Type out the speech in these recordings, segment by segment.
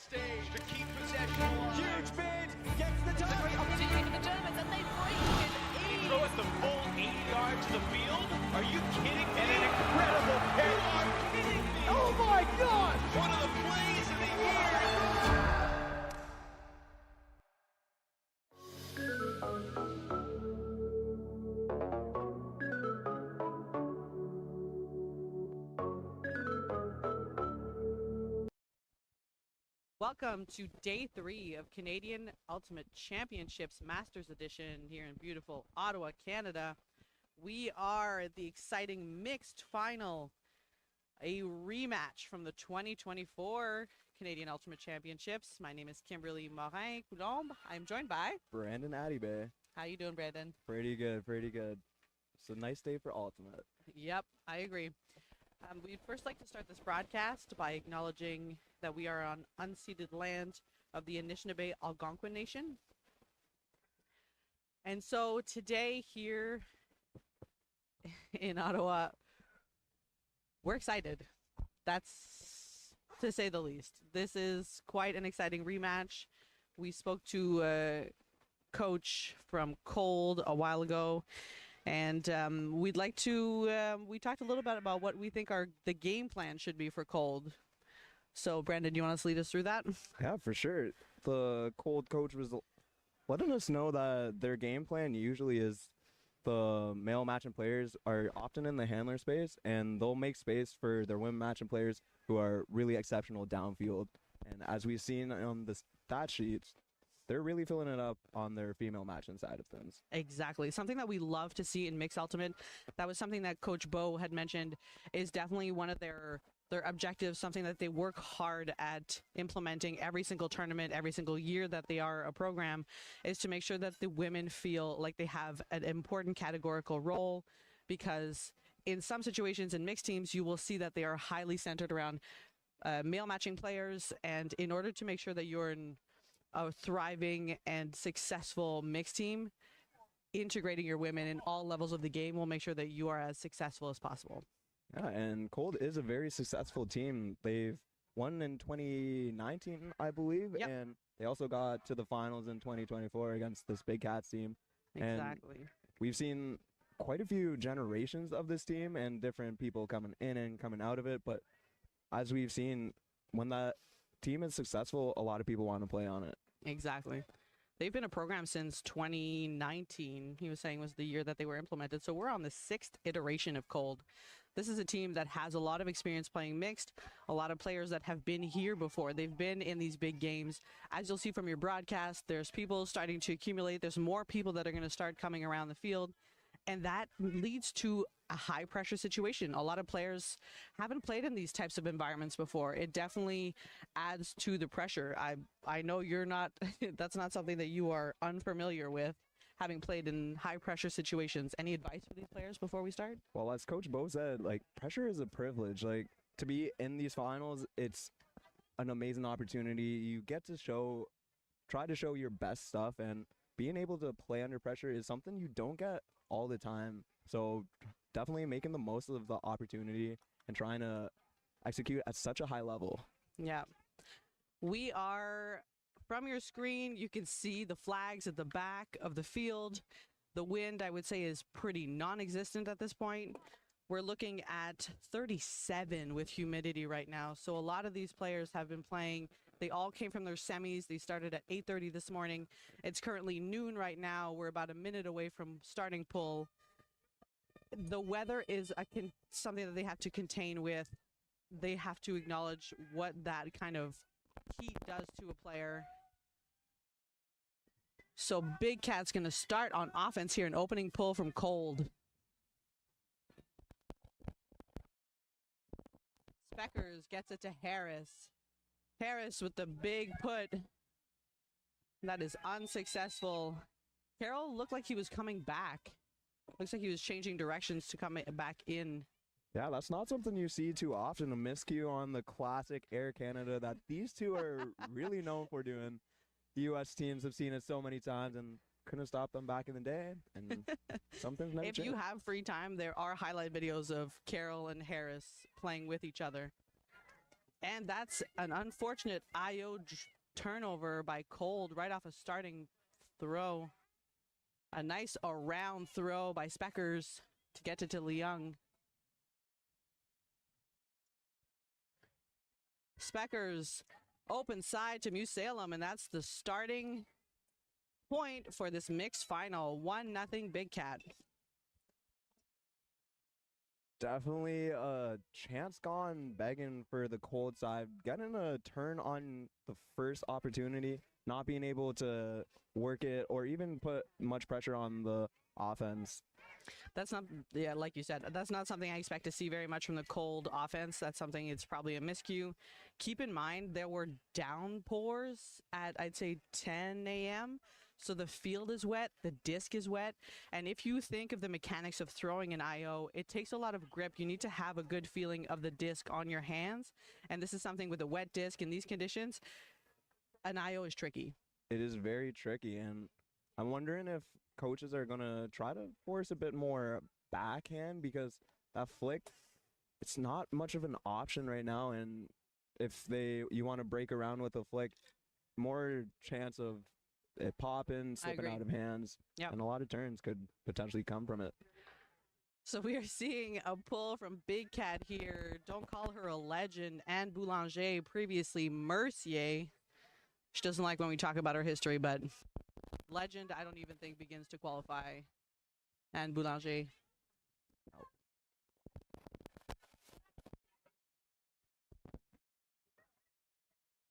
stage to keep possession alive. Huge bid, gets the target. It's a great opportunity for the Germans, and they break it. He throw it the full 80 yards to the field? Are you kidding me? And an incredible catch. You are kidding me! Oh my God! One of the plays of the year! Welcome to day 3 of Canadian Ultimate Championships Masters Edition here in beautiful Ottawa, Canada. We are at the exciting mixed final, a rematch from the 2024 Canadian Ultimate Championships. My name is Kimberly Morin-Coulombe. I'm joined by Brandon Adibay. How you doing, Brandon? Pretty good, pretty good. It's a nice day for Ultimate. Yep, I agree. We'd first like to start this broadcast by acknowledging that we are on unceded land of the Anishinaabe Algonquin Nation. And so today here in Ottawa, we're excited. That's to say the least. This is quite an exciting rematch. We spoke to a coach from Qold a while ago, and we'd like to, we talked a little bit about what we think the game plan should be for Qold. So, Brandon, do you want to lead us through that? Yeah, for sure. The Qold coach was letting us know that their game plan usually is the male matching players are often in the handler space, and they'll make space for their women matching players who are really exceptional downfield. And as we've seen on the stat sheets, they're really filling it up on their female matching side of things. Exactly. Something that we love to see in Mixed Ultimate. That was something that Coach Bo had mentioned is definitely one of their objectives, something that they work hard at implementing every single tournament, every single year that they are a program, is to make sure that the women feel like they have an important categorical role, because in some situations in mixed teams, you will see that they are highly centered around male matching players. And in order to make sure that you're in a thriving and successful mixed team, integrating your women in all levels of the game will make sure that you are as successful as possible. Yeah, and Qold is a very successful team. They've won in 2019, I believe, Yep. and they also got to the finals in 2024 against this Big Cats team. Exactly. We've seen quite a few generations of this team and different people coming in and coming out of it, but as we've seen, when that team is successful, a lot of people want to play on it. Exactly. They've been a program since 2019, he was saying was the year that they were implemented. So we're on the 6th iteration of Qold. This is a team that has a lot of experience playing mixed, a lot of players that have been here before. They've been in these big games. As you'll see from your broadcast, there's people starting to accumulate. There's more people that are going to start coming around the field. And that leads to a high pressure situation. A lot of players haven't played in these types of environments before. It definitely adds to the pressure. I know you're not, that's not something that you are unfamiliar with, having played in high pressure situations. Any advice for these players before we start? Well, as Coach Bo said, like, pressure is a privilege. Like, to be in these finals, it's an amazing opportunity. You get to try to show your best stuff, and being able to play under pressure is something you don't get all the time. So definitely making the most of the opportunity and trying to execute at such a high level. Yeah. We are, from your screen, you can see the flags at the back of the field. The wind, I would say, is pretty non-existent at this point. We're looking at 37 with humidity right now. So a lot of these players have been playing. They all came from their semis. They started at 8:30 this morning. It's currently noon right now. We're about a minute away from starting pull. The weather is something that they have to contain with. They have to acknowledge what that kind of heat does to a player. So Big Cat's going to start on offense here, an opening pull from Qold. Speckers gets it to Harris. Harris with the big put. That is unsuccessful. Carroll looked like he was coming back. Looks like he was changing directions to come back in. Yeah, that's not something you see too often. A miscue on the classic Air Canada that these two are really known for doing. The U.S. teams have seen it so many times and couldn't stop them back in the day. And something's never If changed. you have free time, there are highlight videos of Carroll and Harris playing with each other. And that's an unfortunate IO turnover by Qold right off a starting throw. A nice around throw by Speckers to get it to Leung. Speckers open side to Musalem, and that's the starting point for this mixed final. 1-0 Big Cat. Definitely a chance gone begging for the Cold side, getting a turn on the first opportunity, not being able to work it or even put much pressure on the offense. That's not, yeah, like you said, that's not something I expect to see very much from the Cold offense. That's something, it's probably a miscue. Keep in mind, there were downpours at, I'd say, 10 a.m. So the field is wet, the disc is wet. And if you think of the mechanics of throwing an IO, it takes a lot of grip. You need to have a good feeling of the disc on your hands. And this is something with a wet disc in these conditions, an IO is tricky. It is very tricky, and I'm wondering if coaches are going to try to force a bit more backhand because that flick, it's not much of an option right now. And if you want to break around with a flick, more chance of it popping, slipping out of hands, and a lot of turns could potentially come from it. So we are seeing a pull from Big Cat here. Don't call her a legend. Anne Boulanger, previously Mercier. She doesn't like when we talk about her history, but legend, I don't even think begins to qualify Anne Boulanger.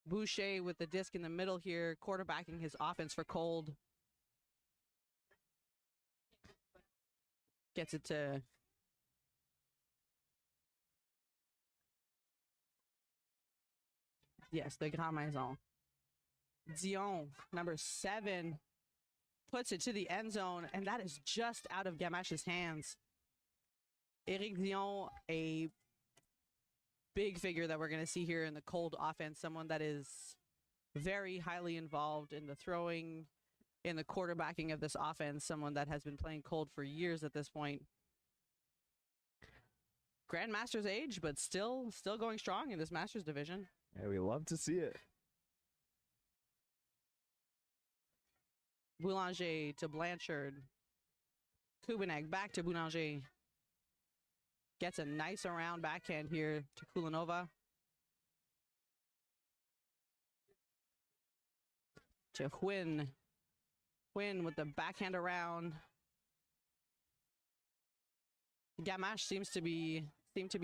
Boucher with the disc in the middle here, quarterbacking his offense for Qold. Gets it to yes, the Grand Maison. Dion, number 7, puts it to the end zone, and that is just out of Gamash's hands. Eric Dion, a big figure that we're going to see here in the Qold offense, someone that is very highly involved in the throwing, in the quarterbacking of this offense, someone that has been playing Qold for years at this point. Grandmaster's age, but still going strong in this Masters division. Yeah, we love to see it. Boulanger to Blanchard. Kubanek back to Boulanger. Gets a nice around backhand here to Kulanova. To Huynh. Huynh with the backhand around. Gamache seems to be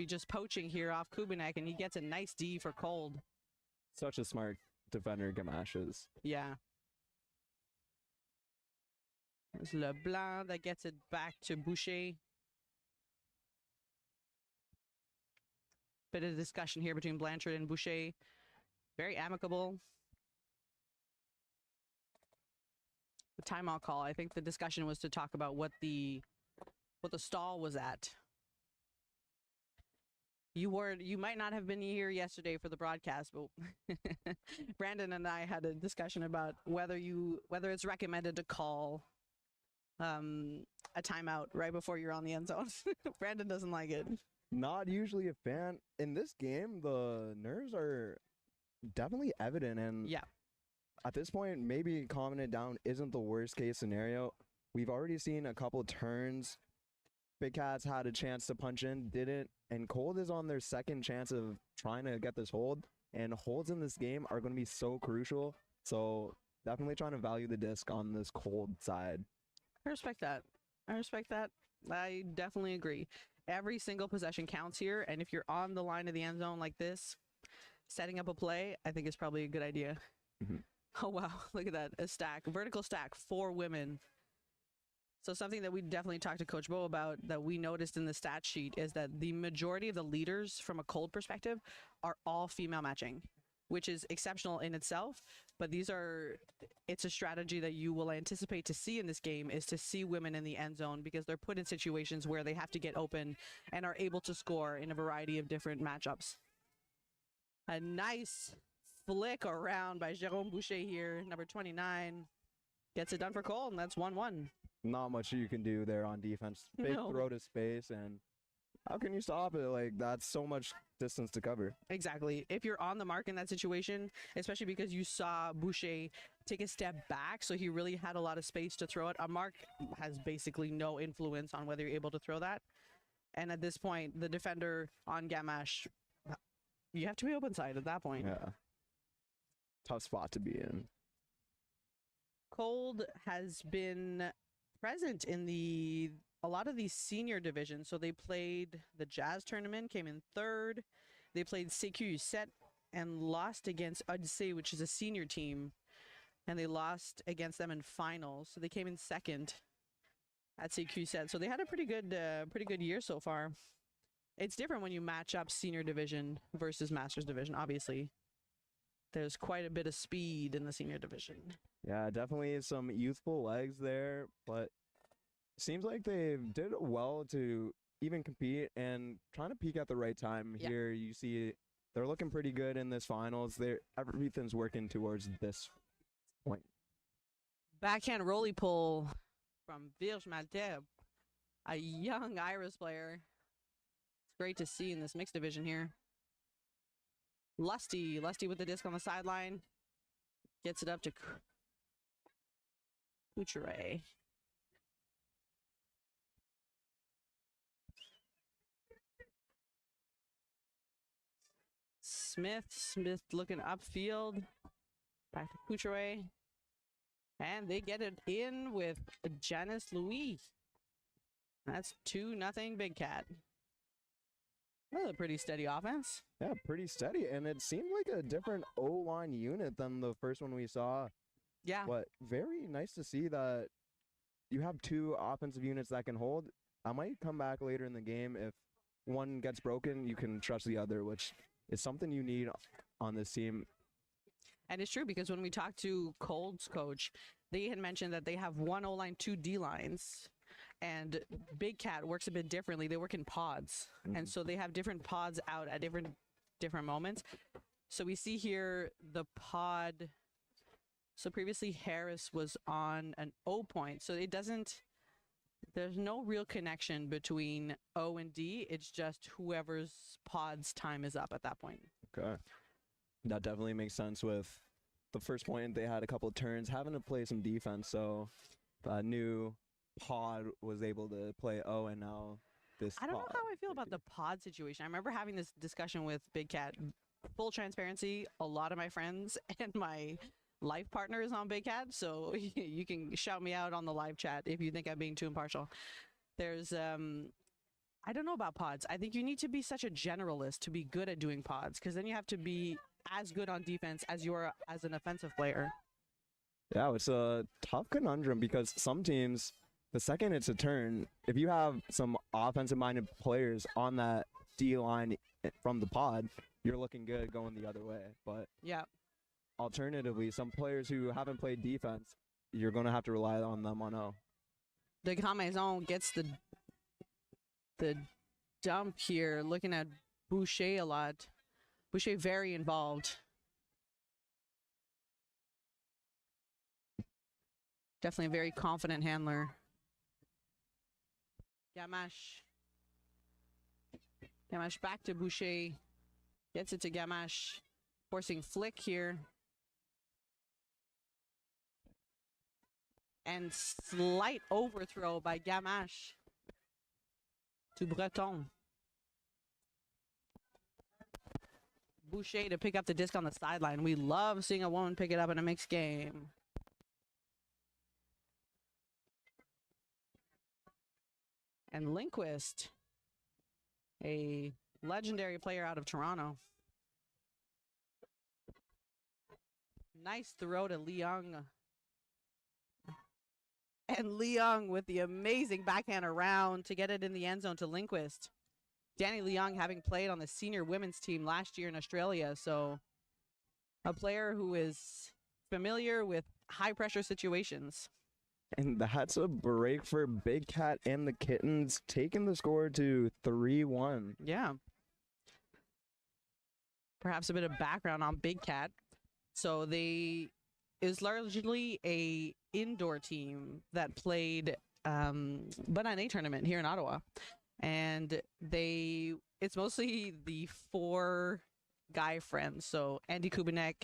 just poaching here off Kubanek, and he gets a nice D for Qold. Such a smart defender, Gamache is. Yeah. There's LeBlanc that gets it back to Boucher. Bit of discussion here between Blanchard and Boucher. Very amicable. The timeout call. I think the discussion was to talk about what the stall was at. You might not have been here yesterday for the broadcast, but Brandon and I had a discussion about whether it's recommended to call a timeout right before you're on the end zone. Brandon doesn't like it. Not usually a fan. In this game, the nerves are definitely evident, and yeah, at this point, maybe calming it down isn't the worst case scenario. We've already seen a couple turns. Big Cats had a chance to punch in, didn't, and Qold is on their second chance of trying to get this hold, and holds in this game are going to be so crucial. So definitely trying to value the disc on this Qold side. I respect that. I definitely agree. Every single possession counts here, and if you're on the line of the end zone like this, setting up a play, I think is probably a good idea. Mm-hmm. Oh, wow. Look at that. A stack. Vertical stack. 4 women. So something that we definitely talked to Coach Bo about that we noticed in the stat sheet is that the majority of the leaders from a Qold perspective are all female matching, which is exceptional in itself. But it's a strategy that you will anticipate to see in this game, is to see women in the end zone because they're put in situations where they have to get open and are able to score in a variety of different matchups. A nice flick around by Jérôme Boucher here, number 29. Gets it done for Qold, and that's 1-1. Not much you can do there on defense. Big throw to space, and how can you stop it? Like, that's so much distance to cover. Exactly. If you're on the mark in that situation, especially because you saw Boucher take a step back, so he really had a lot of space to throw it. A mark has basically no influence on whether you're able to throw that. And at this point, the defender on Gamache, you have to be open side at that point. Yeah. Tough spot to be in. Qold has been present in the a lot of these senior divisions. So they played the Jazz tournament, came in third. They played CUCM and lost against Odyssey, which is a senior team, and they lost against them in finals. So they came in second at CUCM. So they had a pretty good year so far. It's different when you match up senior division versus Masters division. Obviously, there's quite a bit of speed in the senior division. Yeah, definitely some youthful legs there, but seems like they did well to even compete and trying to peak at the right time. Yeah. Here you see they're looking pretty good in this finals. Everything's working towards this point. Backhand rolly pull from Virge Malteb, a young Irish player. It's great to see in this mixed division here. Lusty with the disc on the sideline. Gets it up to Couture. Smith looking upfield. Back to Couture. And they get it in with Janice Louis. That's 2-0 Big Cat. That's a pretty steady offense. Yeah, pretty steady. And it seemed like a different O-line unit than the first one we saw. Yeah. But very nice to see that you have two offensive units that can hold. I might come back later in the game. If one gets broken, you can trust the other, which is something you need on this team. And it's true because when we talked to Qold's coach, they had mentioned that they have one O-line, two D-lines. And Big Cat works a bit differently. They work in pods. And so they have different pods out at different moments. So we see here the pod. So previously Harris was on an O point. So there's no real connection between O and D. It's just whoever's pod's time is up at that point. Okay. That definitely makes sense with the first point. They had a couple of turns having to play some defense. So new pod was able to play O, and now this I don't know pod. how I feel about the pod situation. I remember having this discussion with Big Cat. Full transparency, a lot of my friends and my life partner is on Big Cat, so you can shout me out on the live chat if you think I'm being too impartial. There's I don't know about pods. I think you need to be such a generalist to be good at doing pods, because then you have to be as good on defense as you are as an offensive player. Yeah, it's a tough conundrum because some teams, the second it's a turn, if you have some offensive-minded players on that D line from the pod, you're looking good going the other way. But yeah, alternatively, some players who haven't played defense, you're going to have to rely on them on O. De Gramaison gets the dump here, looking at Boucher a lot. Boucher very involved. Definitely a very confident handler. Gamache back to Boucher. Gets it to Gamache. Forcing flick here. And slight overthrow by Gamache to Breton. Boucher to pick up the disc on the sideline. We love seeing a woman pick it up in a mixed game. And Lindquist, a legendary player out of Toronto. Nice throw to Leung. And Leung with the amazing backhand around to get it in the end zone to Lindquist. Danny Leung having played on the senior women's team last year in Australia. So a player who is familiar with high pressure situations. And that's a break for Big Cat and the Kittens, taking the score to 3-1. Yeah. Perhaps a bit of background on Big Cat. So is largely a indoor team that played Banane tournament here in Ottawa. And it's mostly the 4 guy friends. So Andy Kubanek,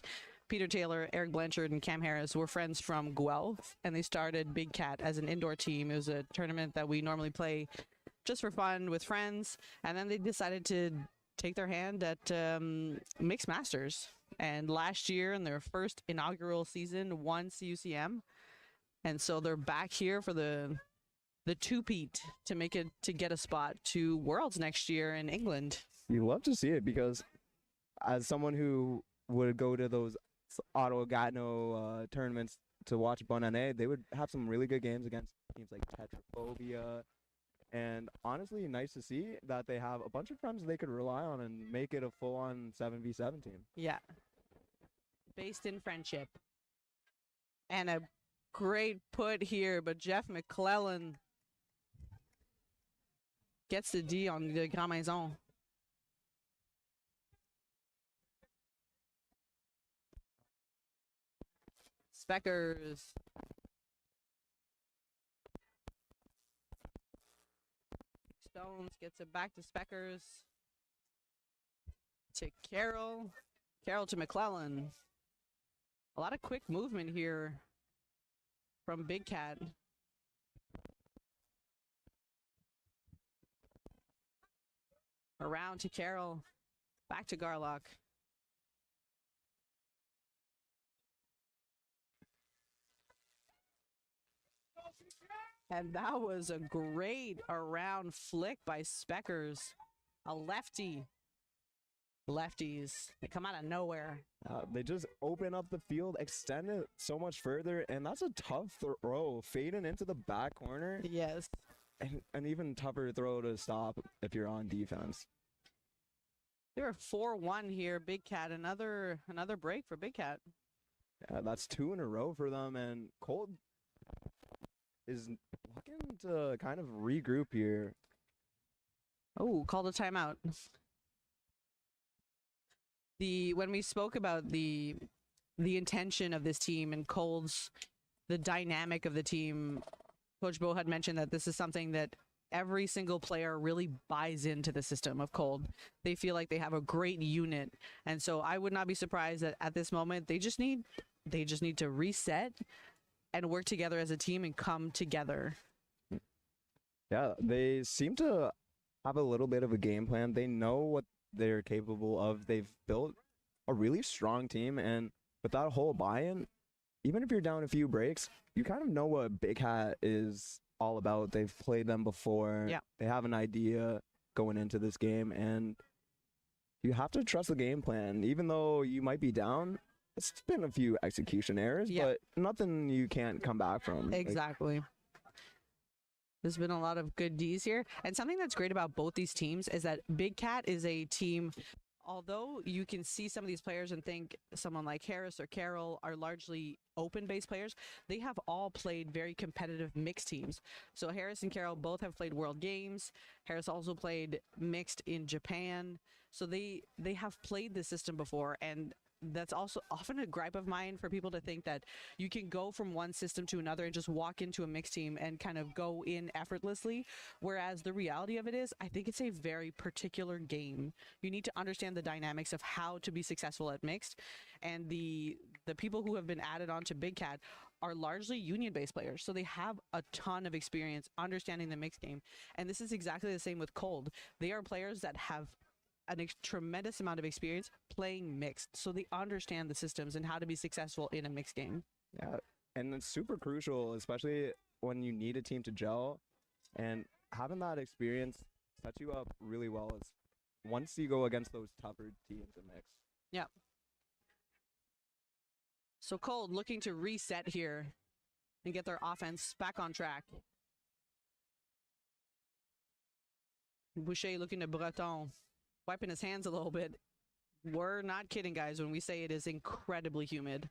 Peter Taylor, Eric Blanchard, and Cam Harris were friends from Guelph, and they started Big Cat as an indoor team. It was a tournament that we normally play just for fun with friends, and then they decided to take their hand at Mixed Masters. And last year, in their first inaugural season, won CUCM, and so they're back here for the the two-peat to make it to get a spot to Worlds next year in England. You love to see it because as someone who would go to those Ottawa Gatineau tournaments to watch Bonne Année, they would have some really good games against teams like Tetraphobia. And honestly, nice to see that they have a bunch of friends they could rely on and make it a full-on 7v7 team. Yeah. Based in friendship. And a great put here, but Jeff McClellan gets the D on the Grand Maison. Speckers. Stones gets it back to Speckers. To Carroll. Carroll to McClellan. A lot of quick movement here from Big Cat. Around to Carroll. Back to Garlock. And that was a great around flick by Speckers. A lefty. Lefties, they come out of nowhere. They just open up the field, extend it so much further, and that's a tough throw. Fading into the back corner. Yes. And an even tougher throw to stop if you're on defense. They're 4-1 here. Big Cat, another break for Big Cat. Yeah, that's 2 in a row for them, and Qold is looking to kind of regroup here. Oh, called a timeout. When we spoke about the intention of this team and Qold's, the dynamic of the team, Coach Bo had mentioned that this is something that every single player really buys into the system of Qold. They feel like they have a great unit, and so I would not be surprised that at this moment they just need to reset and work together as a team and come together. Yeah, they seem to have a little bit of a game plan. They know what they're capable of. They've built a really strong team, and with that whole buy-in, even if you're down a few breaks, you kind of know what Big Hat is all about. They've played them before. Yeah. They have an idea going into this game, and you have to trust the game plan. Even though you might be down, it's been a few execution errors, Yeah. but nothing you can't come back from. Exactly. There's been a lot of good Ds here. And something that's great about both these teams is that Big Cat is a team, although you can see some of these players and think someone like Harris or Carroll are largely open-based players, they have all played very competitive mixed teams. So Harris and Carroll both have played World Games. Harris also played mixed in Japan. So they have played the system before, and that's also often a gripe of mine for people to think that you can go from one system to another and just walk into a mixed team and kind of go in effortlessly. Whereas the reality of it is, I think it's a very particular game. You need to understand the dynamics of how to be successful at mixed. And the people who have been added on to Big Cat are largely union-based players. So they have a ton of experience understanding the mixed game. And this is exactly the same with Qold. They are players that have a tremendous amount of experience playing mixed, so they understand the systems and how to be successful in a mixed game. Yeah, and it's super crucial, especially when you need a team to gel, and having that experience sets you up really well as once you go against those tougher teams in mix. Yeah. So Qold looking to reset here and get their offense back on track. Boucher looking to Breton, wiping his hands a little bit. We're not kidding, guys, when we say it is incredibly humid.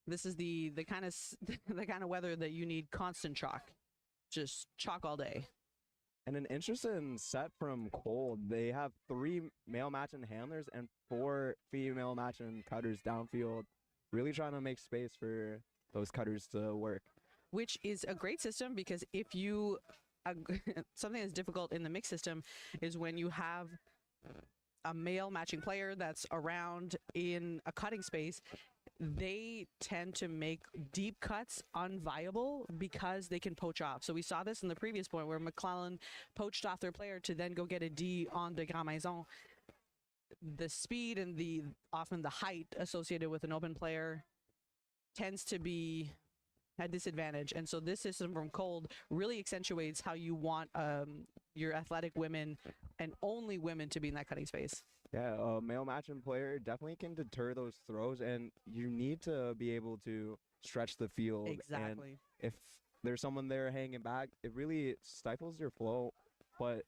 This is the kind of the kind of weather that you need constant chalk, just chalk all day. And an interesting set from Qold. They have 3 male matching handlers and 4 female matching cutters downfield, really trying to make space for those cutters to work. Which is a great system, because if you something that's difficult in the mixed system is when you have a male matching player that's around in a cutting space, they tend to make deep cuts unviable because they can poach off. So we saw this in the previous point where McClellan poached off their player to then go get a D on the Grand Maison. The speed and often the height associated with an open player tends to be at disadvantage. And so this system from Qold really accentuates how you want your athletic women and only women to be in that cutting space. Yeah, a male matching player definitely can deter those throws, and you need to be able to stretch the field. Exactly. And if there's someone there hanging back, it really stifles your flow. But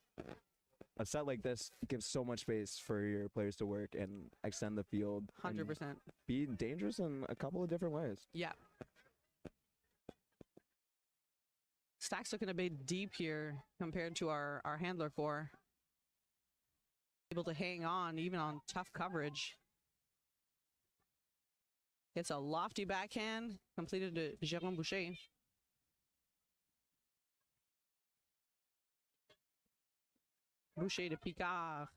a set like this gives so much space for your players to work and extend the field. 100%. Be dangerous in a couple of different ways. Yeah. Stack's looking a bit deep here compared to our handler core. Able to hang on even on tough coverage. It's a lofty backhand completed to Jérôme Boucher. Boucher to Picard.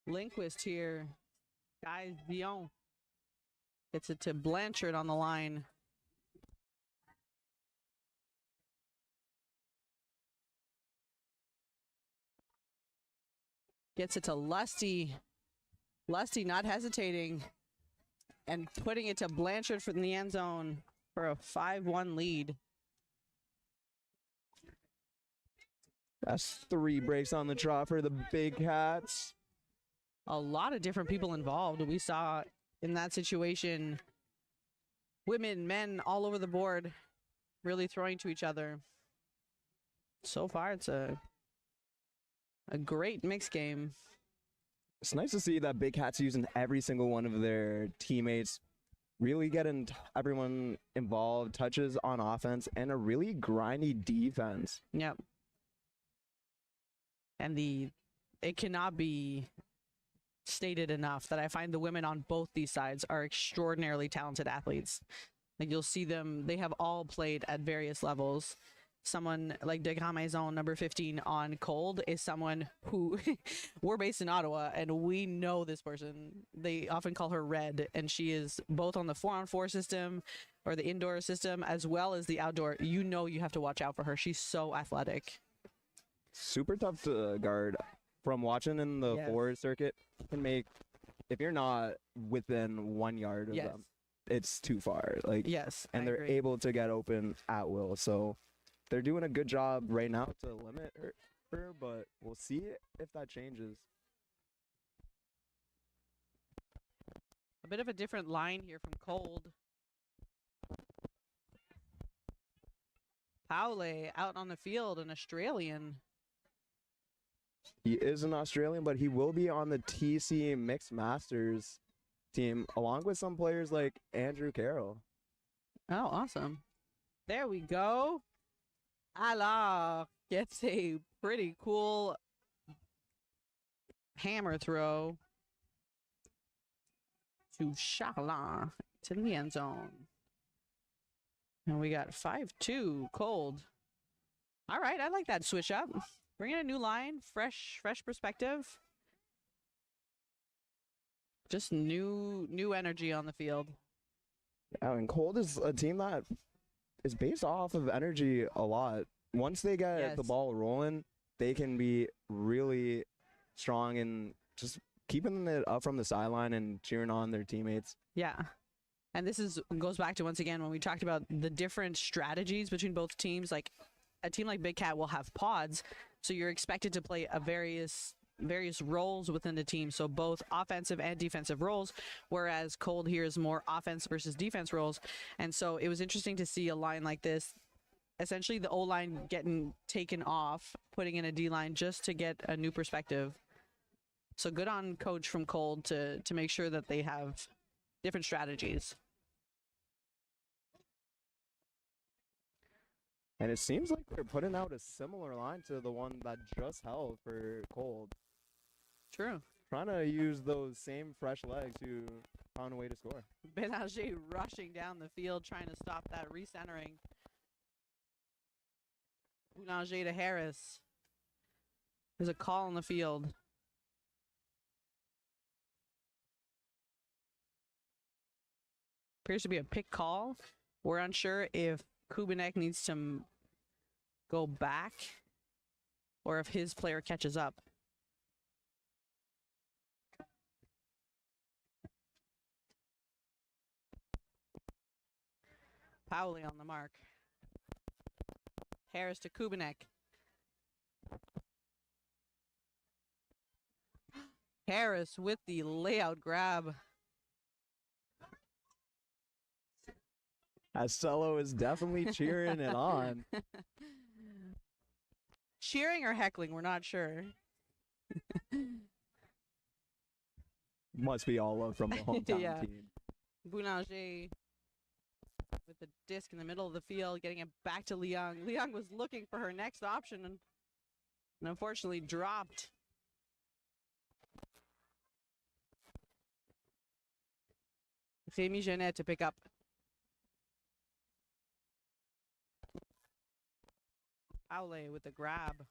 Lindquist here. Guys, Dion. Gets it to Blanchard on the line. Gets it to Lusty. Lusty not hesitating and putting it to Blanchard from the end zone for a 5-1 lead. That's 3 breaks on the trot for the Big Cats. A lot of different people involved. We saw in that situation women, men all over the board really throwing to each other. So far, it's a great mixed game. It's nice to see that Big Cats using every single one of their teammates, really getting everyone involved, touches on offense, and a really grindy defense. Yep. And it cannot be stated enough that I find the women on both these sides are extraordinarily talented athletes. Like you'll see them, they have all played at various levels. Someone like De Grand Maison, number 15 on Qold, is someone who we're based in Ottawa and we know this person. They often call her Red, and she is both on the 4-on-4 system or the indoor system as well as the outdoor. You know you have to watch out for her. She's so athletic. Super tough to guard. From watching in the forward circuit, can make, if you're not within 1 yard of them, it's too far. Like, yes, and they're able to get open at will. So they're doing a good job right now to limit her, but we'll see if that changes. A bit of a different line here from Qold. Paule out on the field, an Australian. He is an Australian, but he will be on the TC Mixed Masters team, along with some players like Andrew Carroll. Oh, awesome. There we go. Allah gets a pretty cool hammer throw to Charlin to the end zone. And we got 5-2 Qold. All right, I like that switch up. Bring in a new line, fresh perspective. Just new energy on the field. Yeah, and Qold is a team that is based off of energy a lot. Once they get the ball rolling, they can be really strong and just keeping it up from the sideline and cheering on their teammates. Yeah. And this goes back to, once again, when we talked about the different strategies between both teams. Like a team like Big Cat will have pods, so you're expected to play a various roles within the team, so both offensive and defensive roles, whereas Qold here is more offense versus defense roles. And so it was interesting to see a line like this, essentially the O-line getting taken off, putting in a D-line just to get a new perspective. So good on coach from Qold to make sure that they have different strategies. And it seems like they're putting out a similar line to the one that just held for Qold. True. Trying to use those same fresh legs who found a way to score. Benager rushing down the field, trying to stop that recentering. Boulanger to Harris. There's a call on the field. Appears to be a pick call. We're unsure if Kubinek needs to go back or if his player catches up. Pauli on the mark. Harris to Kubanek. Harris with the layout grab. Ascello is definitely cheering it on. Cheering or heckling, we're not sure. Must be all love from the hometown Yeah. team. Boulanger with the disc in the middle of the field, getting it back to Liang. Liang was looking for her next option and unfortunately dropped. Rémi Genet to pick up. Paule with the grab.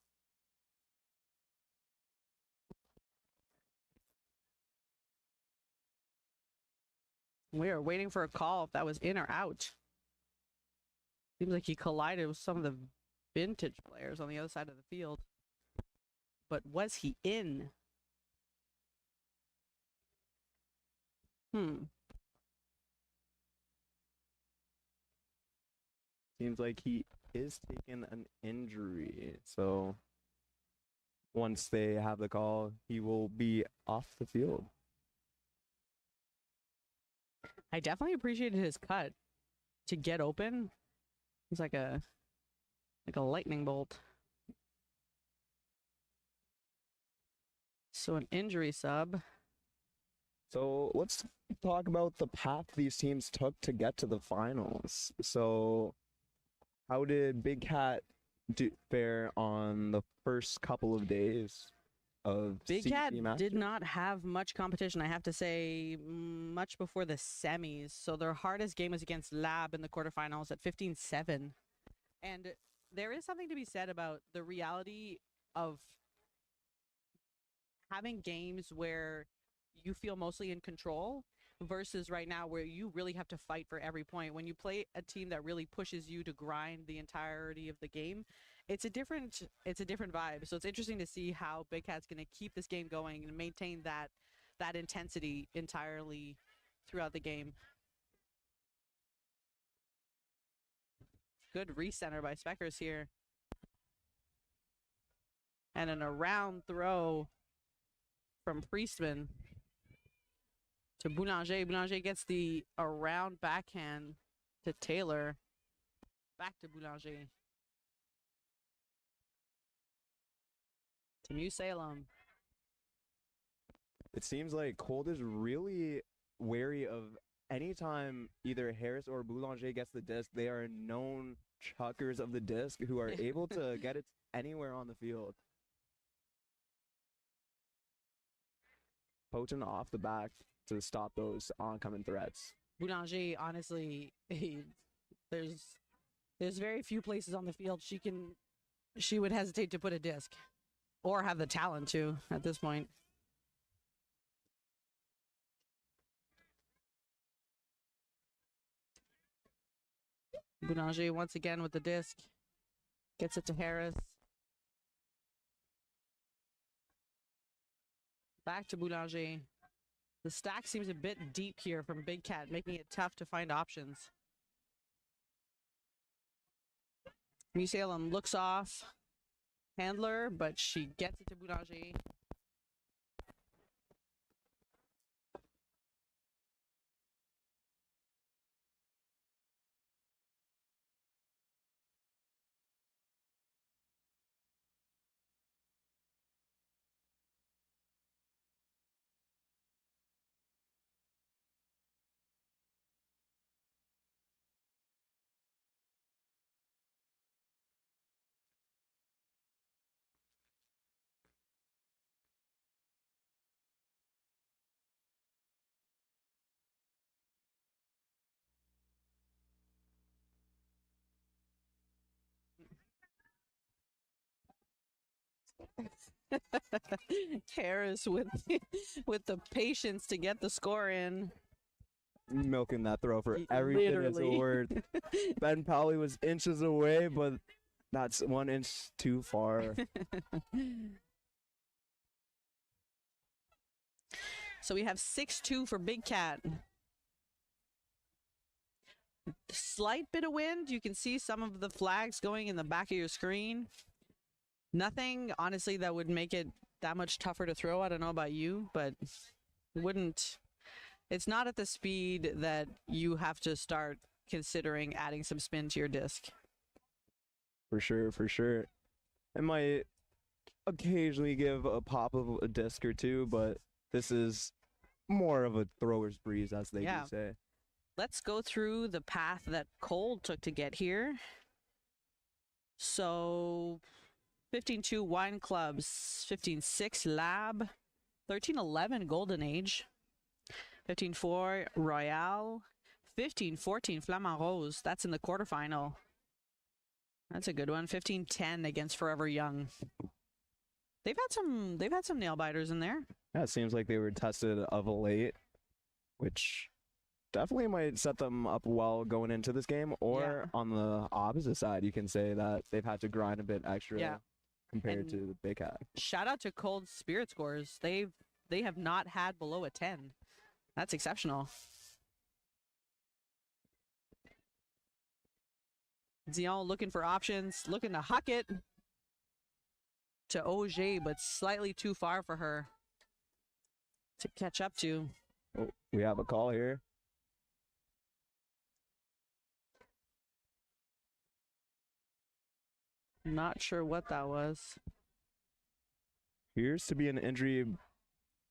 We are waiting for a call if that was in or out. Seems like he collided with some of the vintage players on the other side of the field. But was he in? Seems like he is taking an injury. So once they have the call, he will be off the field. I definitely appreciated his cut to get open. It's like a lightning bolt. So an injury sub. So let's talk about the path these teams took to get to the finals. So how did Big Cat fare on the first couple of days of Big CUCM Cat Masters? did not have much competition, I have to say, much before the semis. So their hardest game was against Lab in the quarterfinals at 15-7. And there is something to be said about the reality of having games where you feel mostly in control versus right now where you really have to fight for every point. When you play a team that really pushes you to grind the entirety of the game, it's a different vibe. So it's interesting to see how Big Cat's going to keep this game going and maintain that intensity entirely throughout the game. Good recenter by Speckers here. And an around throw from Priestman to Boulanger. Boulanger gets the around backhand to Taylor. Back to Boulanger. To New Salem. It seems like Qold is really wary of anytime either Harris or Boulanger gets the disc, they are known chuckers of the disc who are able to get it anywhere on the field. Potent off the back to stop those oncoming threats. Boulanger, honestly, there's very few places on the field she would hesitate to put a disc or have the talent to at this point. Boulanger once again with the disc. Gets it to Harris. Back to Boulanger. The stack seems a bit deep here from Big Cat, making it tough to find options. New Salem looks off handler, but she gets it to Boulanger. Harris with the patience to get the score in. Milking that throw for everything it's Literally. worth. Ben Powley was inches away, but that's 1 inch too far. So we have 6-2 for Big Cat. Slight bit of wind. You can see some of the flags going in the back of your screen. Nothing, honestly, that would make it that much tougher to throw. I don't know about you, but wouldn't. It's not at the speed that you have to start considering adding some spin to your disc. For sure, for sure. It might occasionally give a pop of a disc or two, but this is more of a thrower's breeze, as they do say. Let's go through the path that Qold took to get here. So 15-2 Wine Clubs, 15-6 Lab, 13-11 Golden Age, 15-4 Royale, 15-14 Flamand Rose. That's in the quarterfinal. That's a good one. 15-10 against Forever Young. They've had some nail biters in there. Yeah, it seems like they were tested of late, which definitely might set them up well going into this game. Or on the opposite side, you can say that they've had to grind a bit extra compared to the Big Cat. Shout out to Qold's spirit scores. They have not had below a 10. That's exceptional. Zion looking for options, looking to huck it to Auger, but slightly too far for her to catch up to. Oh, we have a call here. Not sure what that was. Appears to be an injury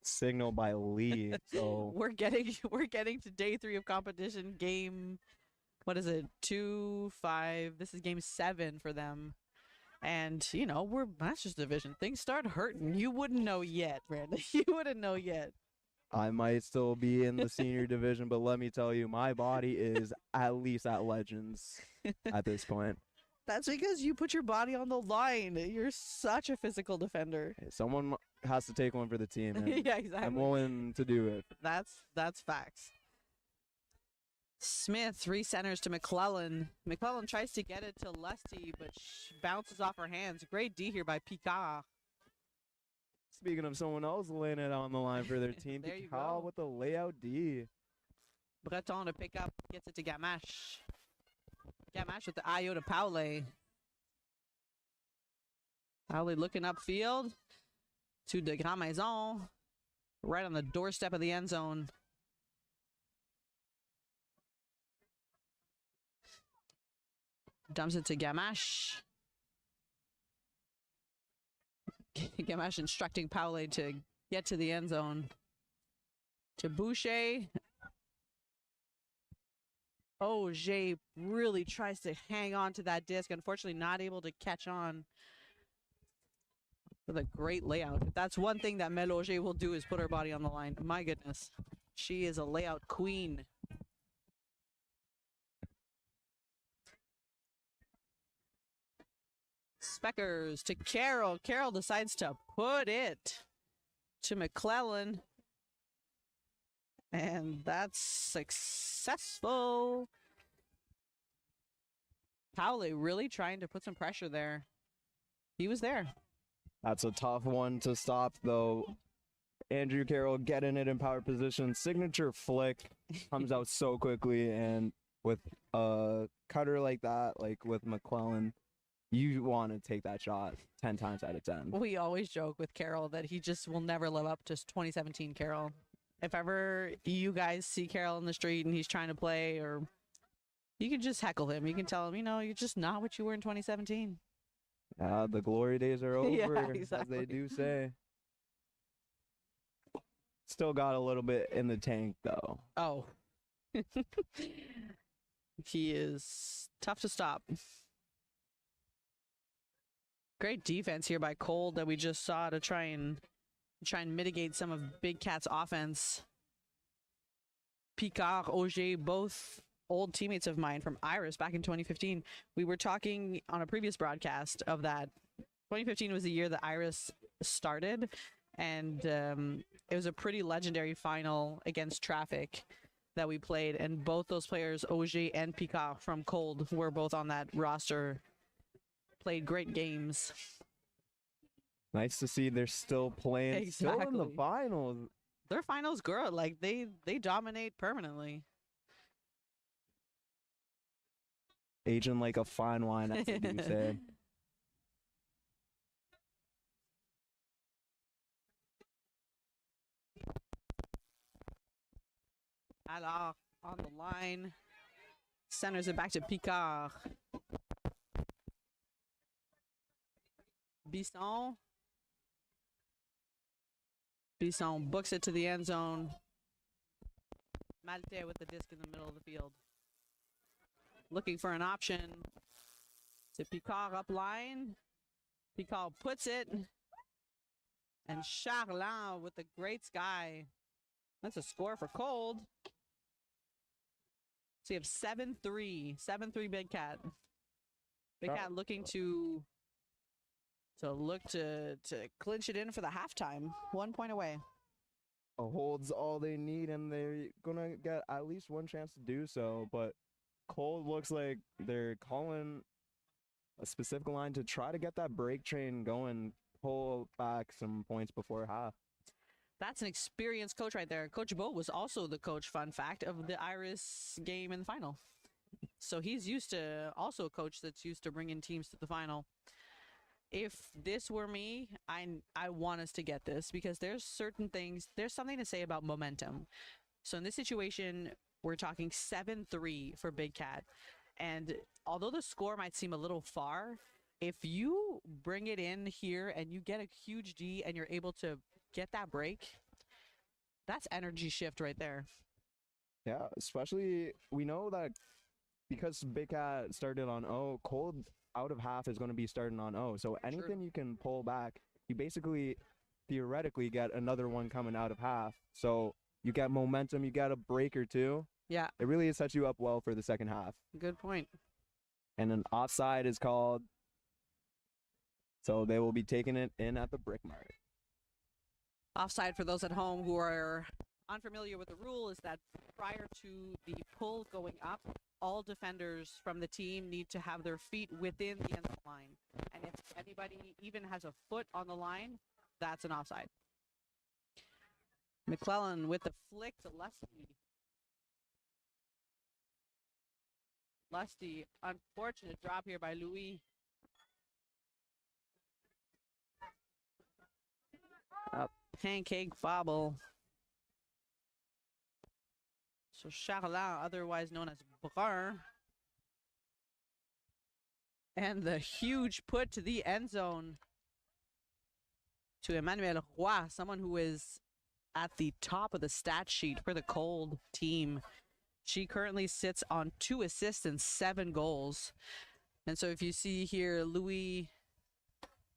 signal by Lee. So we're getting to day 3 of competition. Game, what is it? 2-5. This is game 7 for them. And you know, we're Masters Division. Things start hurting. You wouldn't know yet, Brandon. You wouldn't know yet. I might still be in the senior division, but let me tell you, my body is at least at Legends at this point. That's because you put your body on the line. You're such a physical defender. Someone has to take one for the team. And yeah, exactly. I'm willing to do it. That's facts. Smith recenters to McClellan. McClellan tries to get it to Lusty, but bounces off her hands. Great D here by Picard. Speaking of someone else laying it on the line for their team, There you Picard go. with the layout D. Breton to pick up, gets it to Gamache. Gamache with the IO to Paule. Paule looking upfield to De Grand Maison. Right on the doorstep of the end zone. Dumps it to Gamache. Gamache instructing Paule to get to the end zone. To Boucher. Auger really tries to hang on to that disc. Unfortunately, not able to catch on with a great layout. If that's one thing that Mel Auger will do is put her body on the line. My goodness. She is a layout queen. Speckers to Carroll. Carroll decides to put it to McClellan. And that's successful. Paule really trying to put some pressure there. He was there. That's a tough one to stop, though. Andrew Carroll getting it in power position. Signature flick comes out so quickly. And with a cutter like that, like with McClellan, you want to take that shot 10 times out of 10. We always joke with Carroll that he just will never live up to 2017 Carroll. If ever you guys see Carroll in the street and he's trying to play, or you can just heckle him. You can tell him, you know, you're just not what you were in 2017. The glory days are over, Yeah, exactly. as they do say. Still got a little bit in the tank, though. Oh. He is tough to stop. Great defense here by Qold that we just saw to try and mitigate some of Big Cat's offense. Picard, Auger, both old teammates of mine from Iris back in 2015. We were talking on a previous broadcast of that. 2015 was the year that Iris started, and it was a pretty legendary final against Traffic that we played, and both those players, Auger and Picard from Qold, were both on that roster. Played great games. Nice to see they're still playing, still in the Exactly. finals. Their finals good. Like they dominate permanently. aging like a fine wine, as they do say. Alors, on the line. Centers it back to Picard. Bisson. Bisson books it to the end zone. Malte with the disc in the middle of the field. Looking for an option to Picard up line. Picard puts it. And Charlin with the great sky. That's a score for Qold. So you have 7-3. 7-3 Big Cat. Big Cat looking to clinch it in for the halftime. 1 point away. A hold's all they need, and they're gonna get at least one chance to do so. But Qold looks like they're calling a specific line to try to get that break train going, pull back some points before half. That's an experienced coach right there. Coach Bo was also the coach, fun fact, of the Iris game in the final. So he's used to, also a coach that's used to bringing teams to the final. If this were me, I want us to get this, because there's certain things, there's something to say about momentum. So in this situation, we're talking 7-3 for Big Cat. And although the score might seem a little far, if you bring it in here and you get a huge D and you're able to get that break, that's energy shift right there. Yeah, especially we know that because Big Cat started on O, Qold out of half is going to be starting on O. So anything you can pull back, you basically theoretically get another one coming out of half. So you get momentum, you get a break or two. Yeah. It really sets you up well for the second half. Good point. And an offside is called. So they will be taking it in at the brick mark. Offside, for those at home who are unfamiliar with the rule, is that prior to the pull going up, all defenders from the team need to have their feet within the end line. And if anybody even has a foot on the line, that's an offside. McClellan with the flick to Lusty. Lusty, unfortunate drop here by Louis. A pancake bobble. So Charlin, otherwise known as Brun. And the huge put to the end zone to Emmanuel Roy, someone who is at the top of the stat sheet for the Qold team. She currently sits on 2 assists and 7 goals. And so if you see here, Louis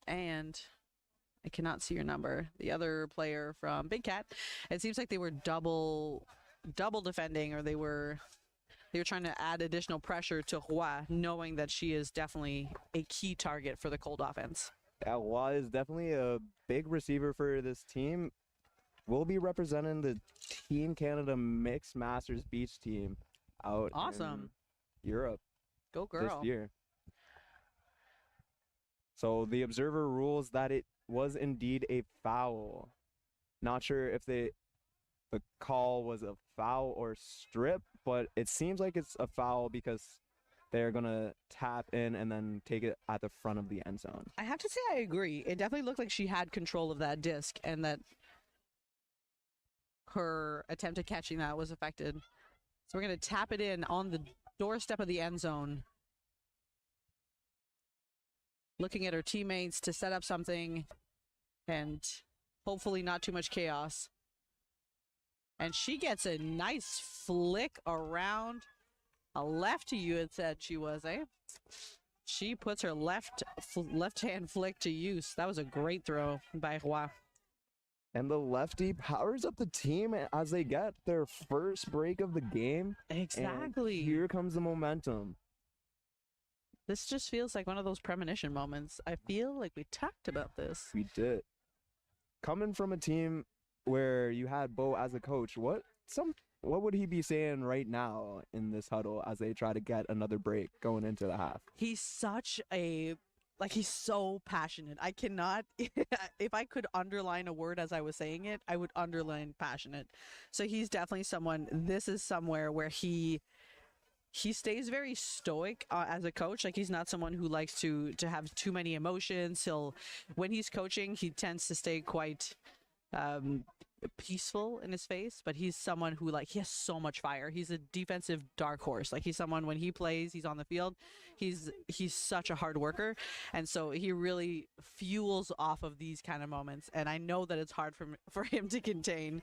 and I cannot see your number, the other player from Big Cat, it seems like they were double defending, or they were trying to add additional pressure to Roy, knowing that she is definitely a key target for the Qold offense. Yeah, Roy is definitely a big receiver for this team. We'll be representing the Team Canada Mixed Masters Beach team out in Europe. Go girl. This year. So the observer rules that it was indeed a foul. Not sure if the call was a foul or strip, but it seems like it's a foul because they're going to tap in and then take it at the front of the end zone. I have to say I agree. It definitely looked like she had control of that disc, and that her attempt at catching that was affected. So we're going to tap it in on the doorstep of the end zone. Looking at her teammates to set up something, and hopefully not too much chaos. And she gets a nice flick around. A lefty, you had said she was, eh? She puts her left-hand flick to use. That was a great throw by Roy. And the lefty powers up the team as they get their first break of the game. Exactly. And here comes the momentum. This just feels like one of those premonition moments. I feel like we talked about this. We did. Coming from a team where you had Bo as a coach, what would he be saying right now in this huddle as they try to get another break going into the half? He's such a, he's so passionate. I cannot, if I could underline a word as I was saying it, I would underline passionate. So he's definitely someone, this is somewhere where he he stays very stoic as a coach. Like he's not someone who likes to have too many emotions. When he's coaching, he tends to stay quite peaceful in his face, but he's someone who he has so much fire. He's a defensive dark horse. Like he's someone when he plays, he's on the field, he's such a hard worker, and so he really fuels off of these kind of moments. And I know that it's hard for him to contain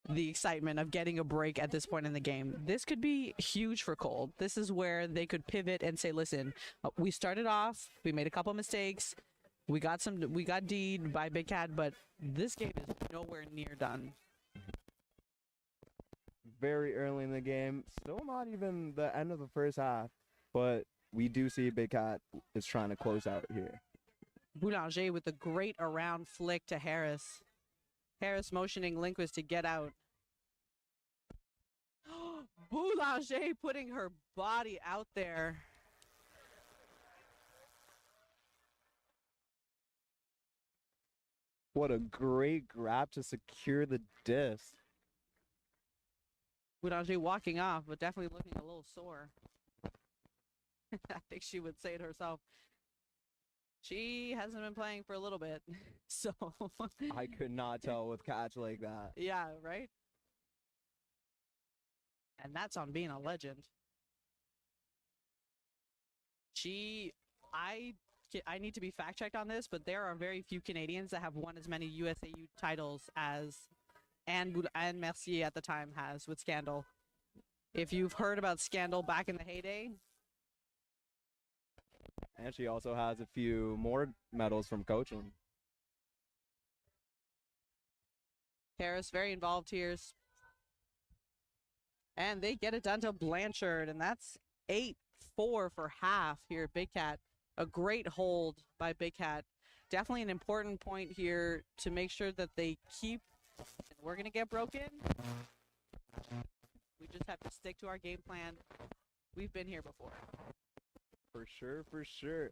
the excitement of getting a break at this point in the game. This could be huge for Qold. This is where they could pivot and say, listen, we started off, we made a couple mistakes, we got D'd by Big Cat, but this game is nowhere near done. Very early in the game, still not even the end of the first half, but we do see Big Cat is trying to close out here. Boulanger with a great around flick to Harris. Harris motioning Lindquist to get out. Boulanger putting her body out there. What a great grab to secure the disc. Boulanger walking off, but definitely looking a little sore. I think she would say it herself. She hasn't been playing for a little bit, so I could not tell with catch like that. yeah, right? And that's on being a legend. I need to be fact-checked on this, but there are very few Canadians that have won as many USAU titles as Anne Mercier at the time has with Scandal. If you've heard about Scandal back in the heyday. And she also has a few more medals from coaching. Harris very involved here. And they get it done to Blanchard, and that's 8-4 for half here at Big Cat. A great hold by Big Cat. Definitely an important point here to make sure that they keep. And we're going to get broken. We just have to stick to our game plan. We've been here before. For sure, for sure.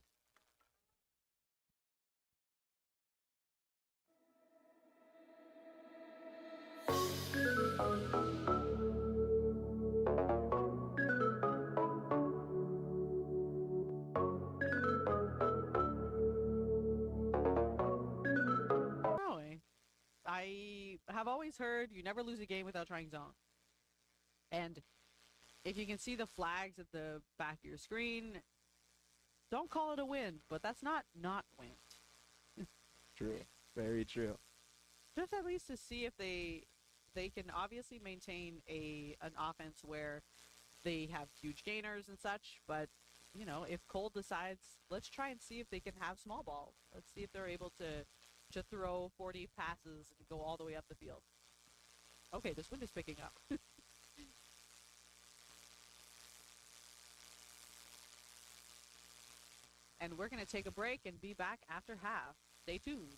I have always heard you never lose a game without trying zone. And if you can see the flags at the back of your screen, don't call it a win, but that's not win. True. Very true. Just at least to see if they can obviously maintain an offense where they have huge gainers and such, but you know, if Qold decides, let's try and see if they can have small ball. Let's see if they're able to throw 40 passes and go all the way up the field. Okay, this wind is picking up. And we're going to take a break and be back after half. Stay tuned.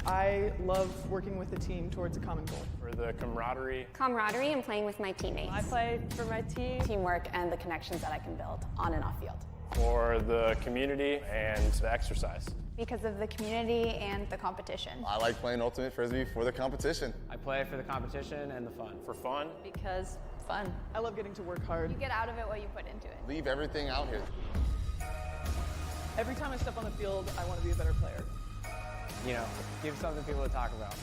I love working with a team towards a common goal. For the camaraderie. Camaraderie and playing with my teammates. I play for my team. Teamwork and the connections that I can build on and off field. For the community and the exercise. Because of the community and the competition. I like playing Ultimate Frisbee for the competition. I play for the competition and the fun. For fun. Because fun. I love getting to work hard. You get out of it what you put into it. Leave everything out here. Every time I step on the field, I want to be a better player. You know, give something people to talk about.